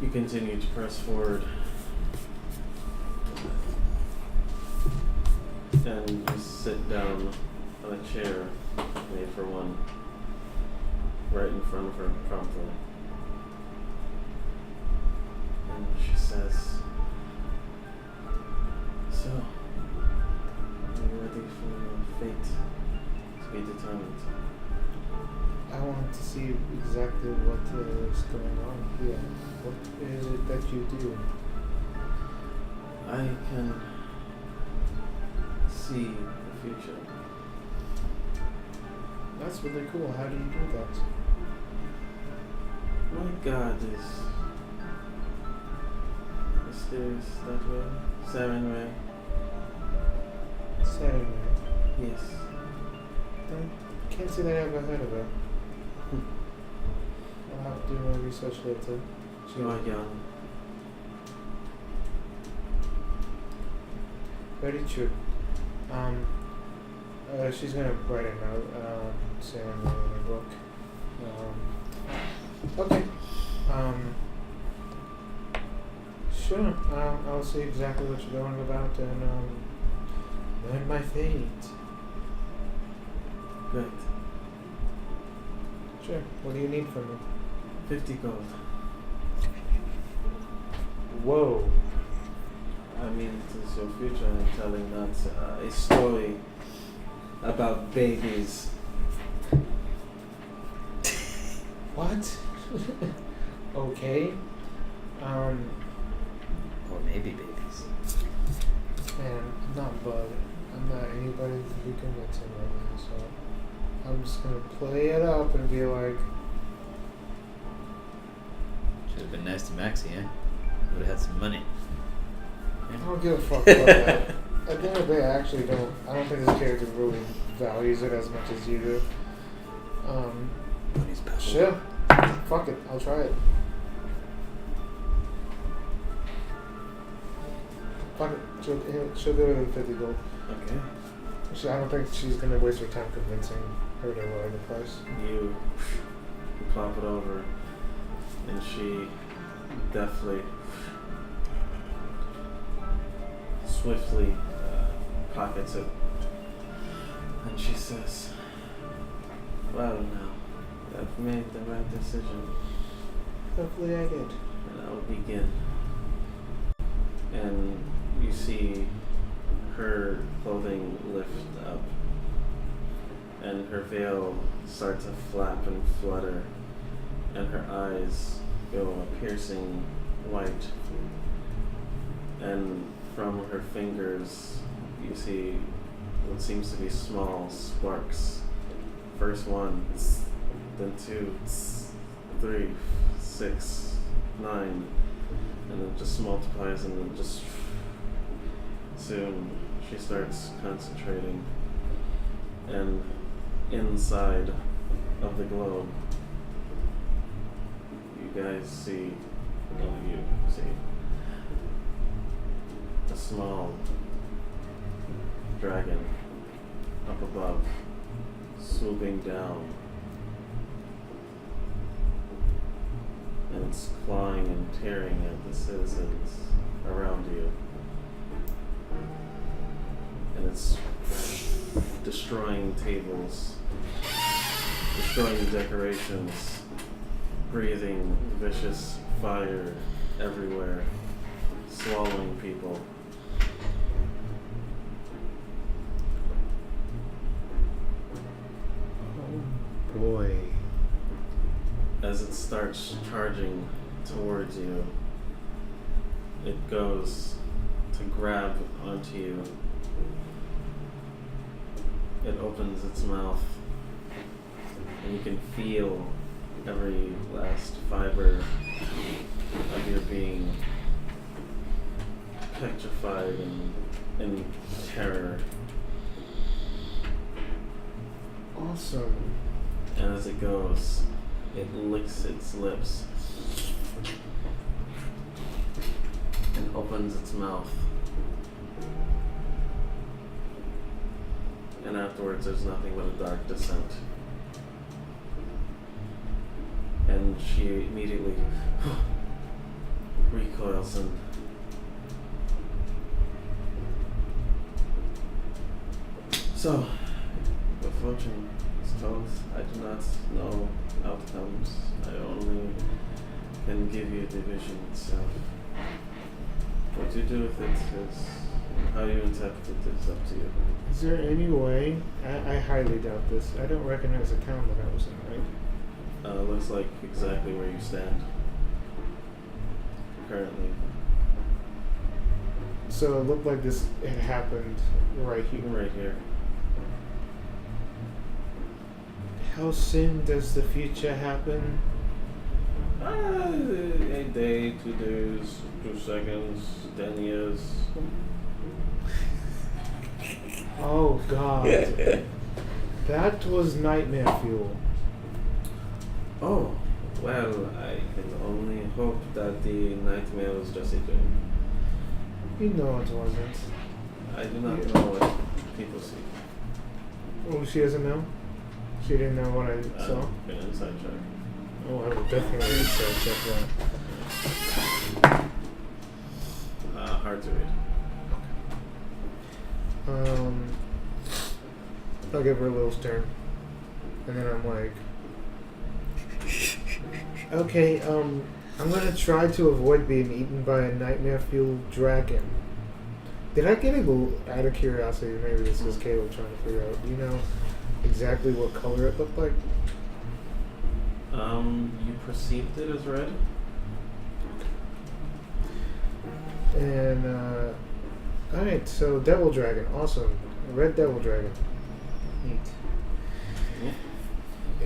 you continue to press forward. And you sit down on a chair made for one, right in front of her, promptly. And she says, "So, are you ready for your fate to be determined?" I want to see exactly what is going on here. What is it that you do? I can see the future. That's really cool. How do you do that? My God is mysterious that way. Saren way. Saturday. Yes. Can't say that I ever heard of it. I'll have to do my research later. You are young. Very true. She's gonna write a note, saying in the book. Okay. Sure. I'll see exactly what you're going about and learn my fate. Great. Sure. What do you need from me? 50 gold. Whoa. I mean, it is your future. I'm telling that a story about babies. What? Okay. Or maybe babies. Man, I'm not Bud. I'm not anybody to be convincing right now, so I'm just gonna play it up and be like, Should have been nice to Maxie, eh? Would have had some money. I don't give a fuck about that. At the end of the day, I actually don't. I don't think this character really values it as much as you do. Money's power. Sure. Fuck it. I'll try it. Fuck it. She'll do it in 50 gold. Okay. I don't think she's gonna waste her time convincing her to lower the price. You plop it over, and she deftly, swiftly pockets it, and she says, "Well, now, I've made the right decision, Hopefully I did. and I'll begin." And you see her clothing lift up, and her veil start to flap and flutter, and her eyes go a piercing white, and from her fingers you see what seems to be small sparks. First one, then 2, 3, 6, 9, and it just multiplies, and then just soon she starts concentrating, and inside of the globe you guys see, a small dragon up above, swooping down, and it's clawing and tearing at the citizens around you, and it's destroying tables, destroying decorations, breathing vicious fire everywhere, swallowing people. Oh Boy. As it starts charging towards you, it goes to grab onto you. It opens its mouth, and you can feel every last fiber of your being petrified and in terror. Awesome. And as it goes, it licks its lips and opens its mouth. And afterwards, there's nothing but a dark descent. And she immediately recoils and so, the fortune is told. I do not know outcomes. I only can give you the vision itself. What you do with it is, how you interpret it is up to you. Is there any way? I highly doubt this. I don't recognize the town that I was in, right? Looks like exactly where you stand currently. So it looked like this had happened right here. Right here. How soon does the future happen? A day, 2 days, 2 seconds, 10 years. Oh God. That was nightmare fuel. Oh, well, I can only hope that the nightmare was just a dream. You know it wasn't. I do not know what people see. Oh, she doesn't know? She didn't know what I saw? An inside check. Oh, I would definitely check that. Hard to read. I'll give her a little stare. And then I'm like, okay, I'm gonna try to avoid being eaten by a nightmare fueled dragon. Did I get a little out of curiosity? Maybe this is Caleb trying to figure out. Do you know exactly what color it looked like? You perceived it as red? And alright, so Devil Dragon, awesome. Red Devil Dragon. Neat.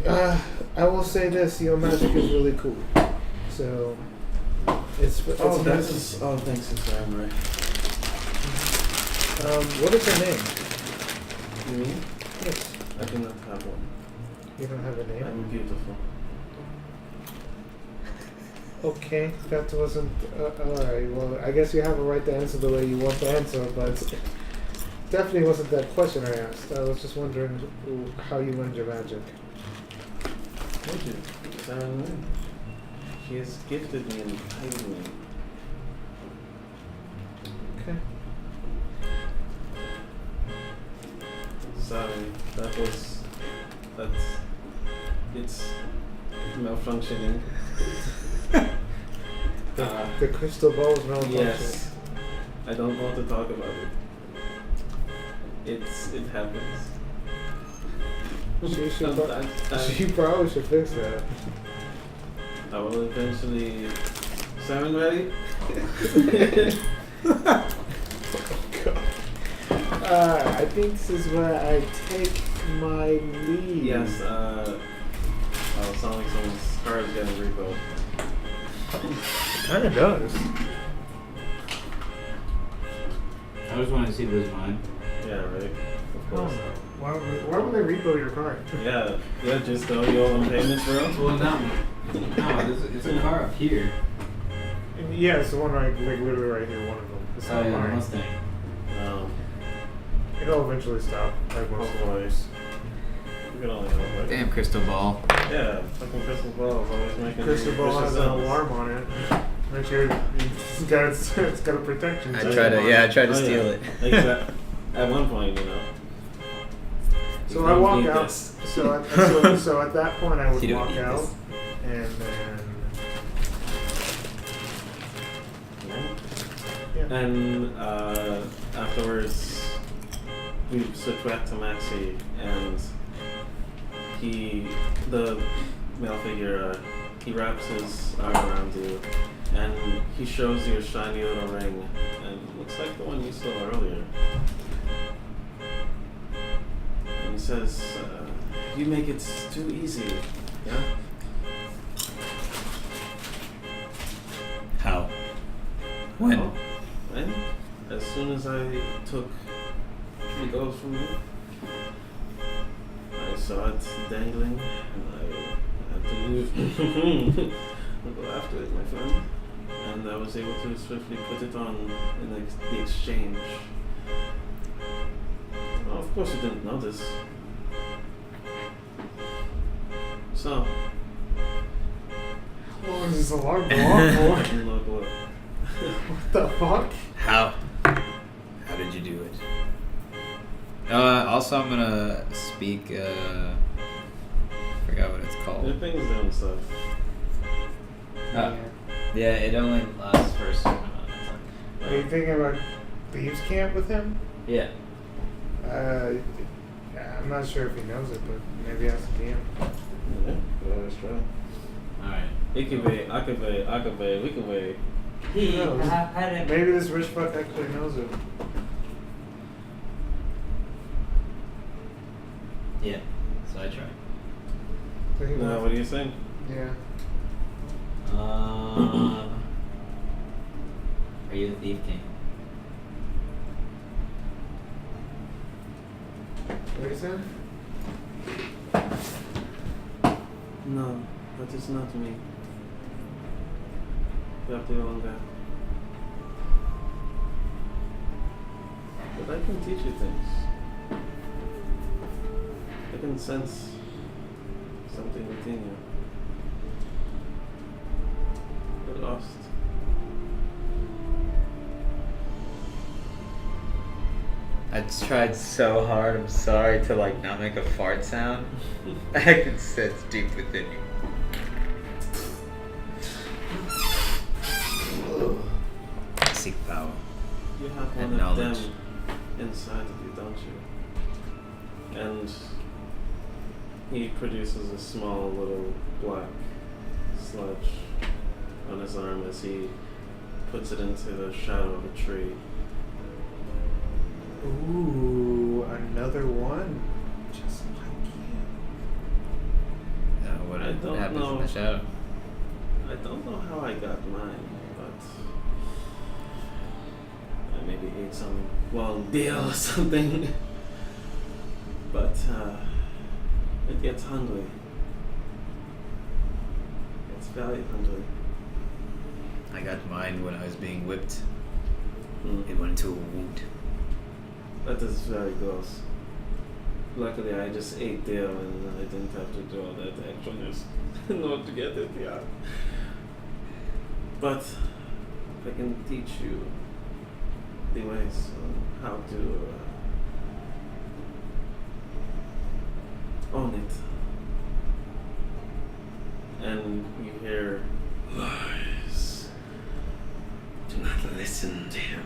I will say this, your magic is really cool. So it's Oh, nice. thanks, it's right. What is her name? You mean? Yes. I do not have one. You don't have a name? I'm beautiful. Okay, that wasn't alright. Well, I guess you have a right to answer the way you want to answer, but definitely wasn't that question I asked. I was just wondering how you learned your magic. Thank you. She has gifted me and guided me. Okay. Sorry, it's malfunctioning. The crystal ball is malfunctioning. Yes. I don't want to talk about it. It happens. She probably should fix that. I will eventually. Simon, ready? I think this is where I take my leave. Yes. It sounds like someone's car is getting repoed. Kind of does. I just want to see if it was mine. Yeah, right. Of course. Why would they repo your car? Yeah, just though you owe them payments, bro. Well, no, it's a car up here. Yeah, it's the one like literally right here, one of them. It's not The mine. Mustang. It'll eventually stop. Like most of the Boys. We can only hope, right? Damn crystal ball. Yeah, fucking crystal ball is always making Crystal ball vicious has an sounds. alarm on it. Make sure it's got a protection. I system tried to on steal it. Exactly. At one point, you know. So You I don't walk need out. this. So at that point, I would You don't walk need out, this. and then yeah. And afterwards, we switch back to Maxie, and the male figure, he wraps his arm around you, and he shows you a shiny little ring, and it looks like the one you saw earlier. And he says, "You make it too easy, yeah." How? When? Oh, and as soon as I took the ghost from you, I saw it dangling, and I had to move and go after it, my friend. And I was able to swiftly put it on in the exchange. Well, of course you didn't notice. So, How long is this alarm go off for? look, look. What the fuck? How? How did you do it? Also, I'm gonna speak. Forgot what it's Your called. thing's doing stuff. Yeah, it only lasts for a certain amount of time. Are you thinking about thieves camp with him? Yeah. I'm not sure if he knows it, but maybe ask him. Yeah, let's try. Alright. It could be, I could be, we could be. Who knows? Maybe this rich fuck actually knows it. Yeah. So I tried. So he No, wants- what do you think? Yeah. Are you the Thief King? What is that? No, that is not me. You have the wrong guy. But I can teach you things. I can sense something within you. You're lost. I tried so hard, I'm sorry, to like not make a fart sound. I can sense deep within you. Seek power. You have And one of them knowledge. inside of you, don't you? And he produces a small little black sludge on his arm as he puts it into the shadow of a tree. Ooh, another one. Just like you. What I don't happens know. in the shadow? I don't know how I got mine, but I maybe ate some wild deer or something. But it gets hungry. It's very hungry. I got mine when I was being whipped. Mm. It went into a wound. That is very gross. Luckily, I just ate deer and I didn't have to do all that extraness in order to get it, yeah. But I can teach you the ways on how to own it. And you hear, Lies. Do not listen to him.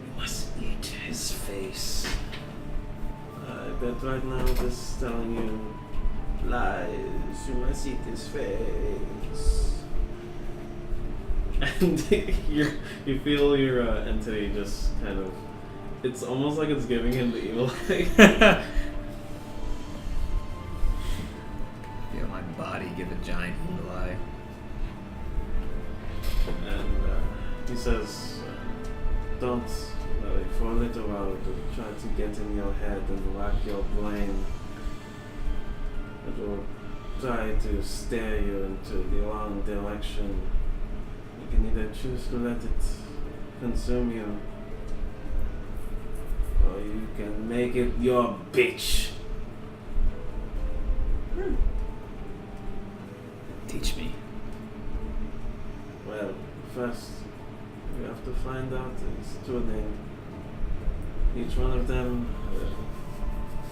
You must eat his face. I bet right now this telling you lies. You must eat his face. And you feel your entity just kind of. It's almost like it's giving him the evil eye. Feel my body give a giant evil eye. And he says, don't let it for a little while to try to get in your head and rack your brain. It will try to steer you into the wrong direction. You can either choose to let it consume you, or you can make it your bitch. Teach me. Well, first, you have to find out its true name. Each one of them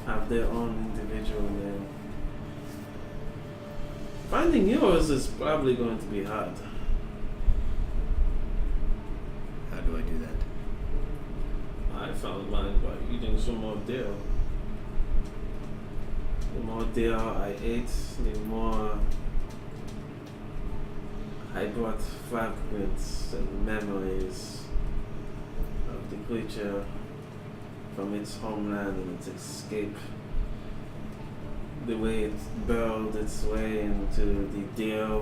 have their own individual name. Finding yours is probably going to be hard. How do I do that? I found mine by eating some more deer. The more deer I ate, the more I brought fragments and memories of the creature from its homeland and its escape. The way it burrowed its way into the deer,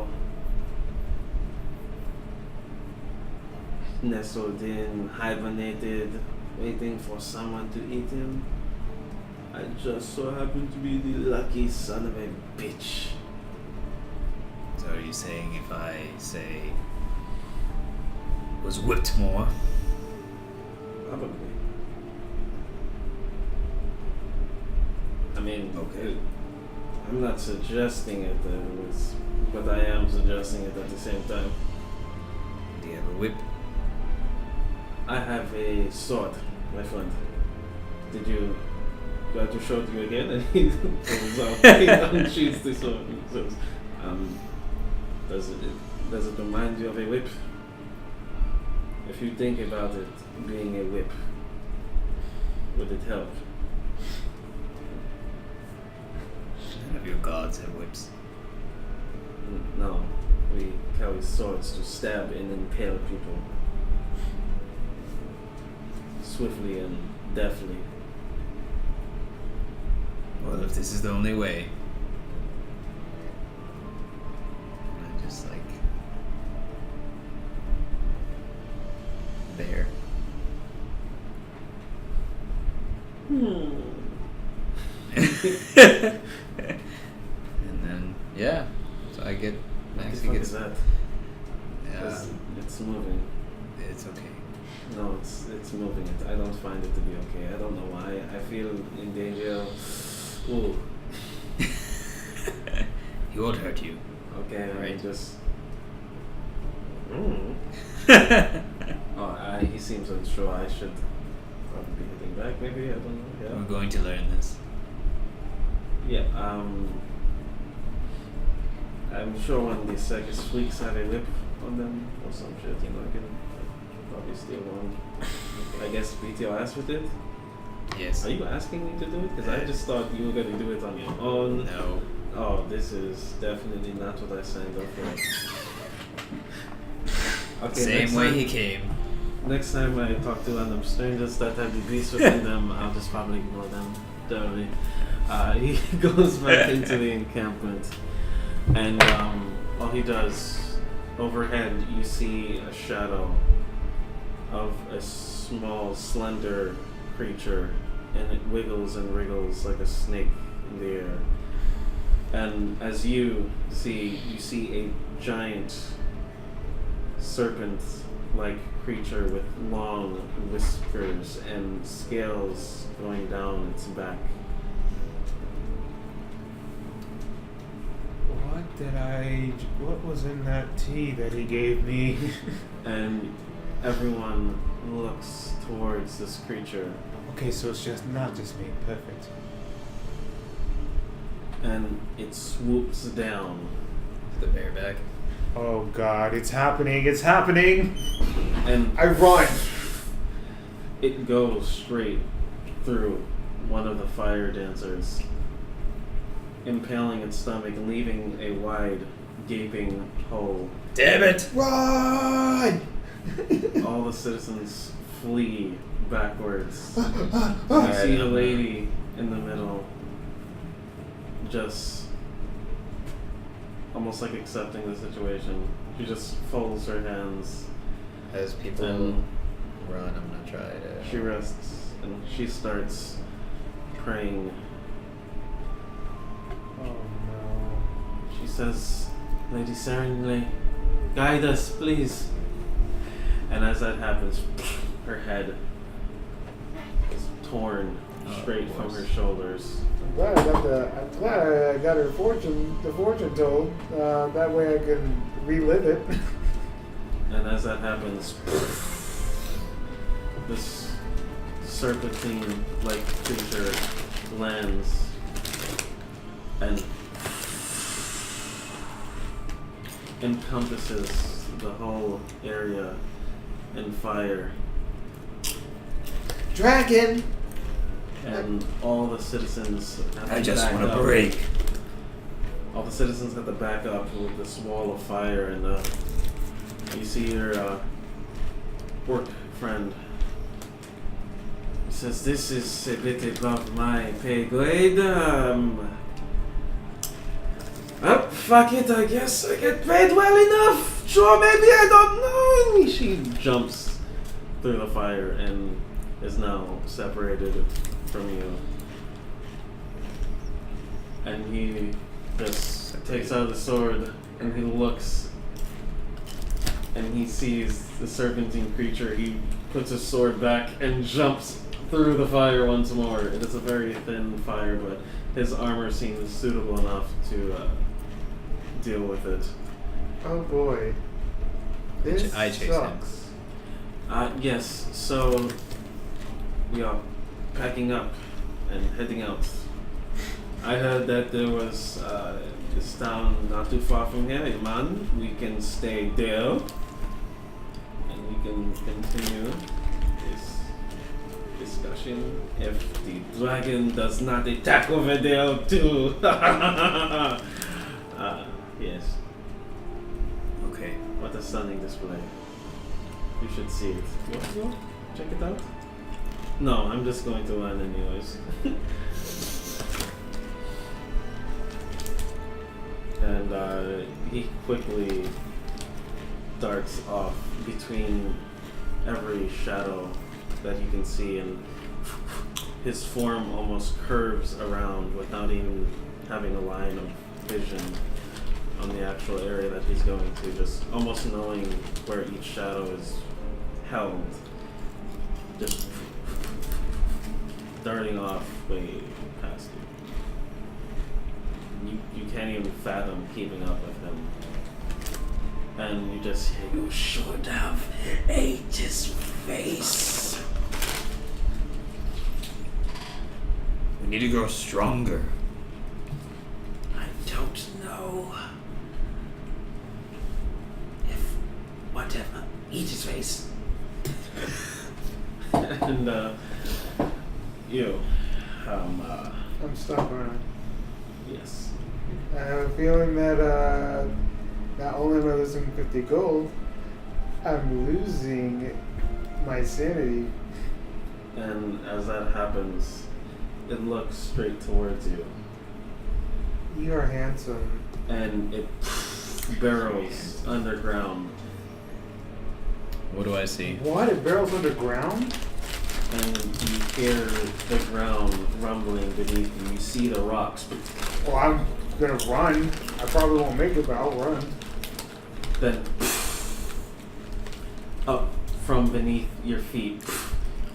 nestled in, hibernated, waiting for someone to eat him. I just so happened to be the lucky son of a bitch. So are you saying if I say was whipped more? Probably. I mean, Okay. I'm not suggesting it, but I am suggesting it at the same time. Do you have a whip? I have a sword, my friend. Do you have to show it to you again? And he pulls out, he unsheathes the sword and says, does it remind you of a whip? If you think about it being a whip, would it help? None of your gods have whips. No, we carry swords to stab and impale people. Swiftly and deftly. Well, if this is the only way, I just like there. And then yeah, so I get What the Maxie fuck gets is that? yeah, It's moving. it's okay. No, it's moving. I don't find it to be okay. I don't know why. I feel in danger. Ooh. He won't hurt you. Okay, I Right. just. Oh, he seems unsure. I should probably be hitting back. Maybe I don't know. We're going to learn this. Yeah. I'm sure when the circus freaks have a whip on them or some shit, you know, I can probably steal one. I guess BTO asked with it. Yes. Are you asking me to do it? Because I just thought you were gonna do it on your own. No. Oh, this is definitely not what I signed up for. Okay, Same way he came. Next time I talk to random strangers that have the beast within them, I'll just probably ignore them. Thoroughly. He goes back into the encampment, and while he does, overhead you see a shadow of a small, slender creature, and it wiggles and wriggles like a snake in the air. And as you see a giant serpent-like creature with long whiskers and scales going down its back. What was in that tea that he gave me? And everyone looks towards this creature. Okay, so it's not just me. Perfect. And it swoops down. The bareback. Oh God, it's happening! It's happening! And I run! it goes straight through one of the fire dancers, impaling its stomach and leaving a wide, gaping hole. Damn it! Run! All the citizens flee backwards. You see a lady in the middle, just almost like accepting the situation. She just folds her hands As people and run, I'm gonna try to. she rests and she starts praying. Oh no. She says, Lady Serenly, guide us, please. And as that happens, her head is torn straight from her shoulders. I'm glad I got the fortune told. That way I can relive it. And as that happens, this serpentine-like creature lands and encompasses the whole area in fire. Dragon! And all the citizens have to I just back want a up. break. All the citizens have to back up with this wall of fire, and you see your orc friend. He says, "This is a bit above my pay grade. Fuck it. I guess I get paid well enough. Sure, maybe I don't know." She jumps through the fire and is now separated from you. And he just takes out the sword and he looks and he sees the serpentine creature. He puts his sword back and jumps through the fire once more. It is a very thin fire, but his armor seems suitable enough to deal with it. Oh boy. This I chase him. sucks. Yes, so we are packing up and heading out. I heard that there was this town not too far from here, a man. We can stay there and we can continue this discussion if the dragon does not attack over there too. Yes. Okay. What a stunning display. You should see it. You want to go? Check it out? No, I'm just going to land anyways. And he quickly darts off between every shadow that you can see, and his form almost curves around without even having a line of vision on the actual area that he's going to, just almost knowing where each shadow is held, just darting off way past you. You can't even fathom keeping up with him. And you just hear, "You should have ate his face." We need to grow stronger. I don't know if whatever. Eat his face. And I'm stuck on it. yes. I have a feeling that not only am I losing 50 gold, I'm losing my sanity. And as that happens, it looks straight towards you. You are handsome. And it barrels underground. What do I see? What? It barrels underground? And you hear the ground rumbling beneath you. You see the rocks. Well, I'm gonna run. I probably won't make it, but I'll run. Then up from beneath your feet,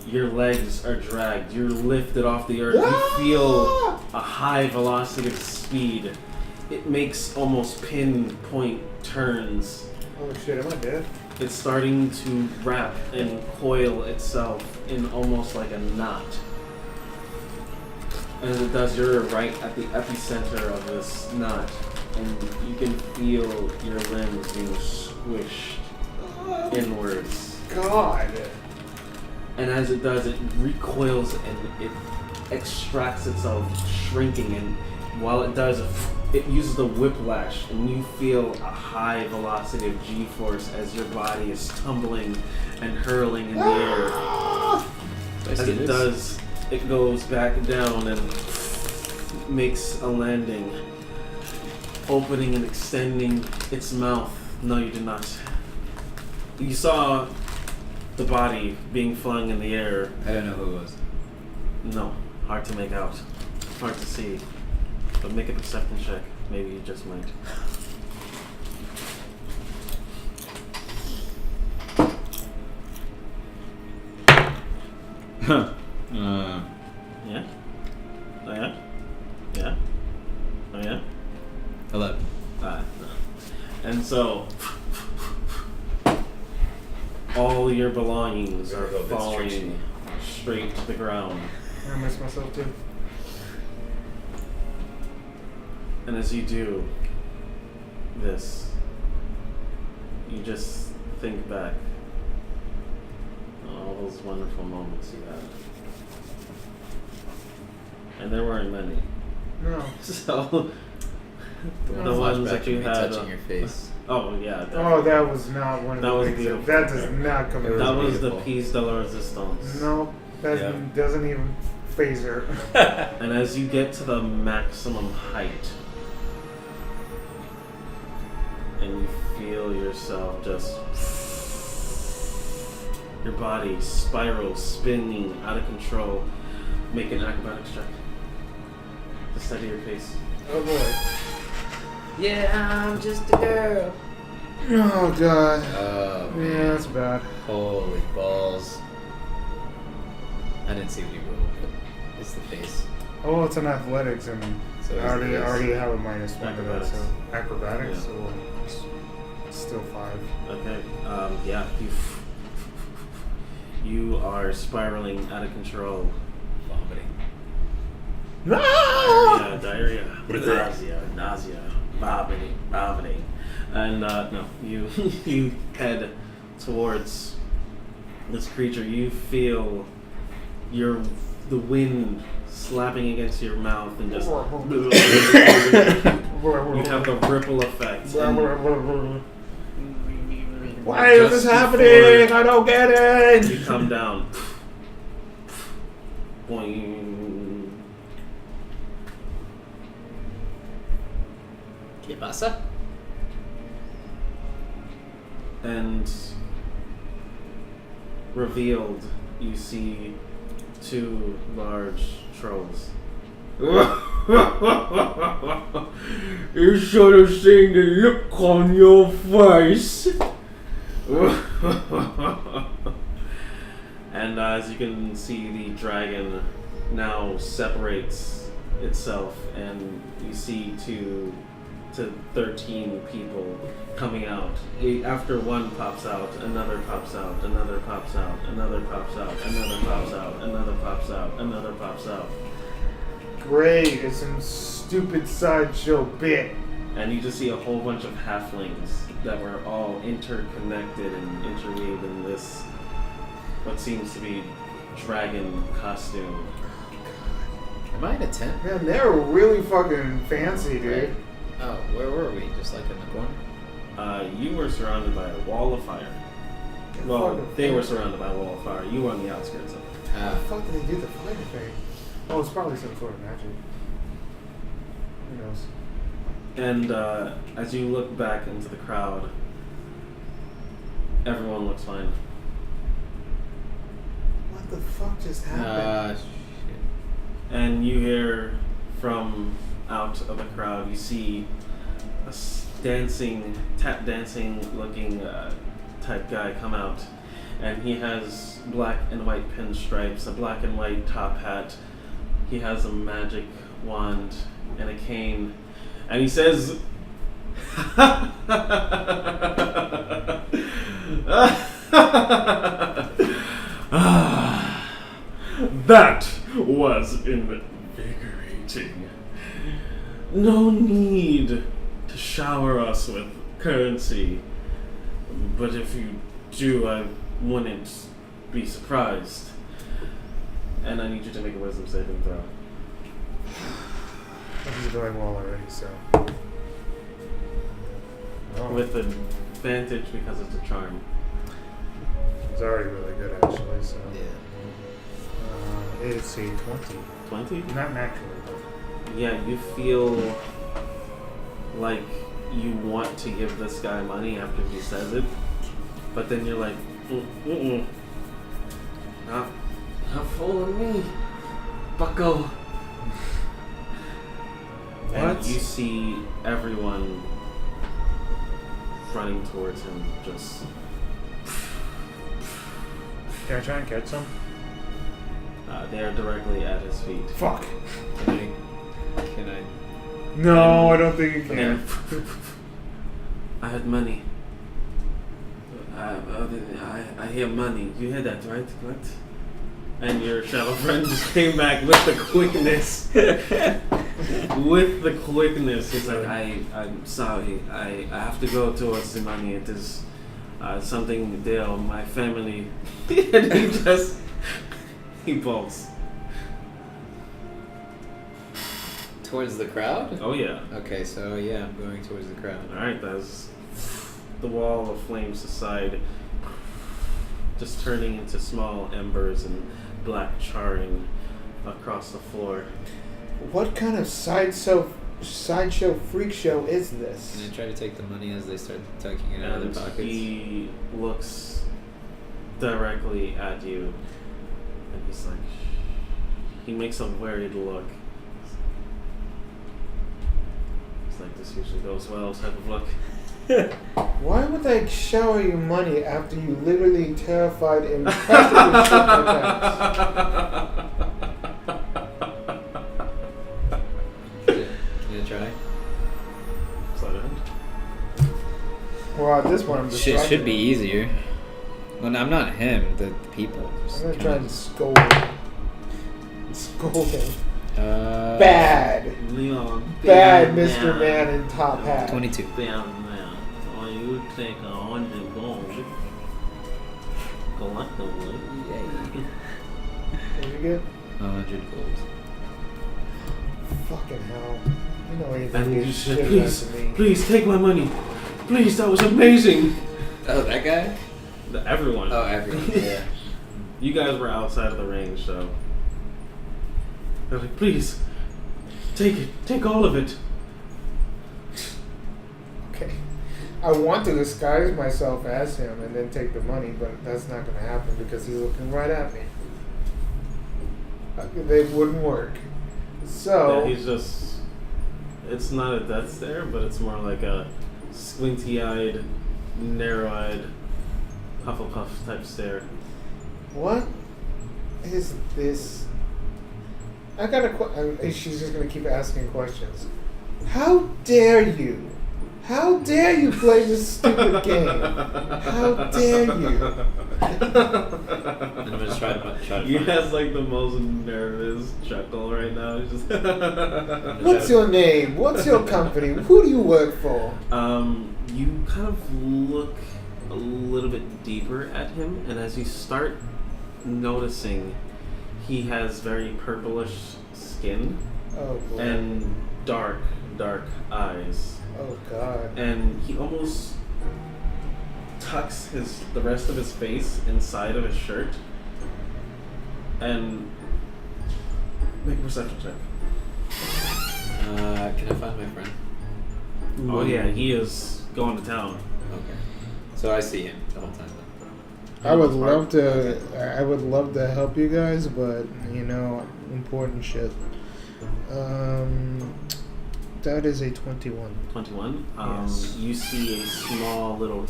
your legs are dragged. You're lifted off the earth. You feel a high velocity of speed. It makes almost pinpoint turns. Oh shit, am I dead? It's starting to wrap and coil itself in almost like a knot. And as it does, you're right at the epicenter of this knot. And you can feel your limbs being squished inwards. God. And as it does, it recoils and it extracts itself, shrinking. And while it does, it uses the whiplash, and you feel a high velocity of G-force as your body is tumbling and hurling in the air. As it does, it goes back down and makes a landing, opening and extending its mouth. No, you did not. You saw the body being flung in the air. I don't know who it was. No, hard to make out, hard to see. But make a perception check. Maybe you just might. Huh. Yeah? Oh yeah? Yeah? Oh yeah? 11. No. And so, all your belongings are falling straight to the ground. I miss myself too. And as you do this, you just think back on all those wonderful moments you had. And there weren't many. No. So, the No. ones that you me had. touching your face. Oh, yeah. Oh, that was not one of That the was things. beautiful. That does not come. It was That was beautiful. the piece de la resistance. No, that Yeah. doesn't even phase her. And as you get to the maximum height, and you feel yourself just, your body spirals, spinning out of control, make an acrobatics check to steady your pace. Oh boy. Yeah, I'm just a girl. Oh god. Oh, man. Yeah, that's bad. Holy balls. I didn't see what you rolled, but it's the face. Oh, it's an athletics, and So I it's already the face. have a -1 to that. So acrobatics, Yeah. so it's still 5. Okay. Yeah. You are spiraling out of control. Vomiting. Diarrhea, nausea, vomiting, and no, you you head towards this creature. You feel the wind slapping against your mouth and just you have the ripple effect. And Why is this just happening? before I don't get it. you come down. Boing. ¿Qué pasa? And revealed, you see 2 large trolls. You should have seen the look on your face. And as you can see, the dragon now separates itself, and you see 2 to 13 people coming out. After one pops out, another pops out, another pops out, another pops out, another pops out, another pops out, another pops out. Great, it's some stupid sideshow bit. And you just see a whole bunch of halflings that were all interconnected and interweaved in this, what seems to be dragon costume. Am I in a tent? Man, they're really fucking fancy, dude. Right. Oh, where were we? Just like in the corner? You were surrounded by a wall of fire. Well, they were surrounded by a wall of fire. You were on the outskirts of it. How the fuck did they do the fire thing? Oh, it's probably some sort of magic. Who knows? And as you look back into the crowd, everyone looks fine. What the fuck just happened? Shit. And you hear from out of the crowd, you see a tap dancing looking type guy come out. And he has black and white pinstripes, a black and white top hat. He has a magic wand and a cane. And he says, that was invigorating. No need to shower us with currency. But if you do, I wouldn't be surprised. And I need you to make a wisdom saving throw. This is going well already, so. Oh, With advantage because it's a charm. it's already really good, actually, so. Yeah. It's a 20. 20? Not naturally, but. Yeah, you feel like you want to give this guy money after he says it, but then you're like, not fooling me, bucko. And you see everyone running towards him, just. Can I try and catch some? They are directly at his feet. Fuck. Can I? No, I don't think you can. And I had money. I hear money. You hear that, right? What? And your shadow friend just came back with the quickness. With the quickness. He's like, I'm sorry. I have to go towards the money. It is something there. My family. And he bolts. Towards the crowd? Oh, yeah. Okay, so yeah, I'm going towards the crowd. Alright, that's the wall of flames aside, just turning into small embers and black charring across the floor. What kind of sideshow freak show is And this? I try to take the money as they start tucking it out of And their pockets. he looks directly at you, and he's like, he makes a worried look. It's like, this usually goes well type of look. Why would they shower you money after you literally terrified and practically shit my pants? Can you try? Slide it in. Well, at this one I'm just Shit should be easier. Well, I'm not him, the people. Just I'm gonna try kinda- and scold him. Scold him. Bad. Leon. Bad Mr. Man in top hat. 22. Bam, man. Or you take 100 gold collectively. Did you get? 100 gold. Fucking hell. You know anything And you you said, shit please, to me. please take my money. Please, that was amazing. Oh, that guy? Everyone. Oh, everyone. Yeah. You guys were outside of the range, so. They're like, please, take it. Take all of it. Okay. I want to disguise myself as him and then take the money, but that's not going to happen because he's looking right at me. They wouldn't work. So. Yeah, he's just. It's not a death stare, but it's more like a squinty-eyed, narrow-eyed, Hufflepuff type stare. What is this? I got a she's just going to keep asking questions. How dare you? How dare you play this stupid game? How dare you? I'm gonna just try to He find has like the most nervous chuckle right now. He's just What's your name? What's your company? Who do you work for? You kind of look a little bit deeper at him, and as you start noticing He has very purplish skin Oh boy. and dark eyes. Oh god. And he almost tucks the rest of his face inside of his shirt. And make a perception check. Can I find my friend? Oh yeah, he is going to town. Okay. So I see him the whole time then. I would love to help you guys, but important shit. That is a 21. 21. Yes. You see a small little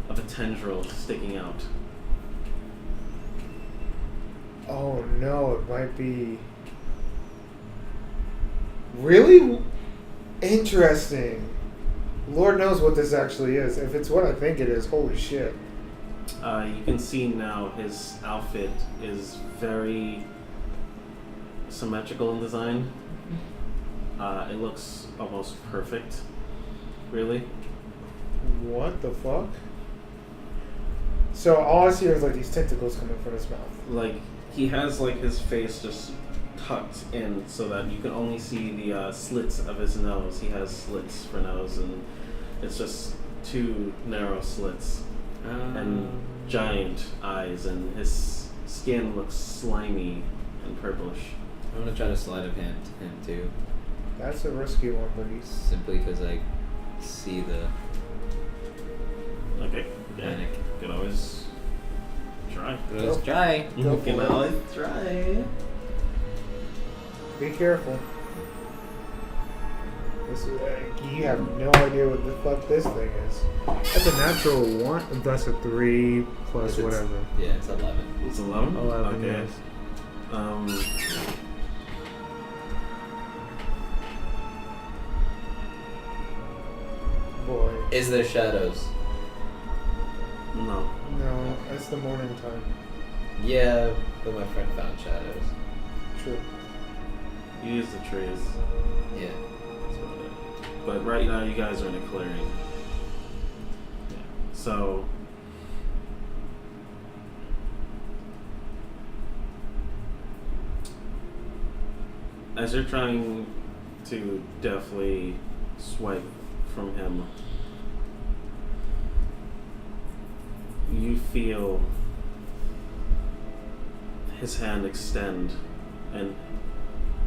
of a tendril sticking out. Oh no, it might be really interesting. Lord knows what this actually is. If it's what I think it is, holy shit. You can see now his outfit is very symmetrical in design. It looks almost perfect, really. What the fuck? So all I see is like these tentacles coming from his mouth. Like, he has like his face just tucked in so that you can only see the slits of his nose. He has slits for nose, and it's just two narrow slits and giant eyes, and his skin looks slimy and purplish. I'm gonna try to sleight of hand him too. That's a risky one, buddy. Simply because I see the Okay, yeah, panic. you can always try. Let's try. Go You for can it. always try. Be careful. This is, you have no idea what the fuck this thing is. That's a natural 1. That's a 3 plus It's- whatever. Yeah, it's 11. It's 11? 11, Okay. yes. Boy. Is there shadows? No. No, it's the morning time. Yeah, but my friend found shadows. True. You use the trees. Yeah. But right now you guys are in a clearing. Yeah. So as you're trying to deftly swipe from him, you feel his hand extend, and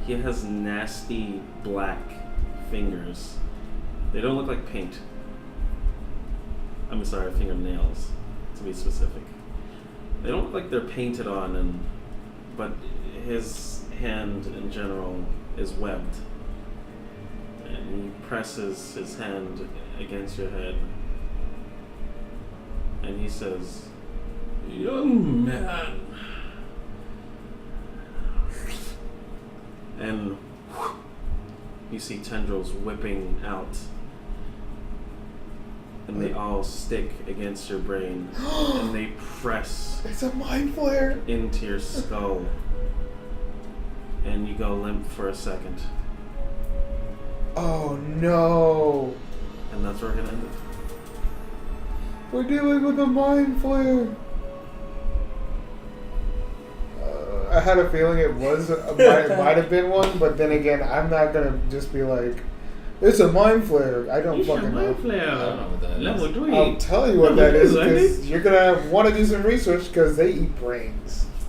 he has nasty black fingers. They don't look like paint. I'm sorry, fingernails, to be specific. They don't look like they're painted on, but his hand in general is webbed. And he presses his hand against your head, and he says, "Young man." And you see tendrils whipping out, and they all stick against your brain, and they press It's a mind flare. into your skull, and you go limp for a second, Oh no. and that's where we're gonna end it. We're dealing with a mind flare. I had a feeling it might have been one, but then again, I'm not gonna just be like, it's a mind flare. I don't fucking know. I don't know what that is. Level 3. I'll tell you what that is, because you're gonna want to do some research, because they eat brains.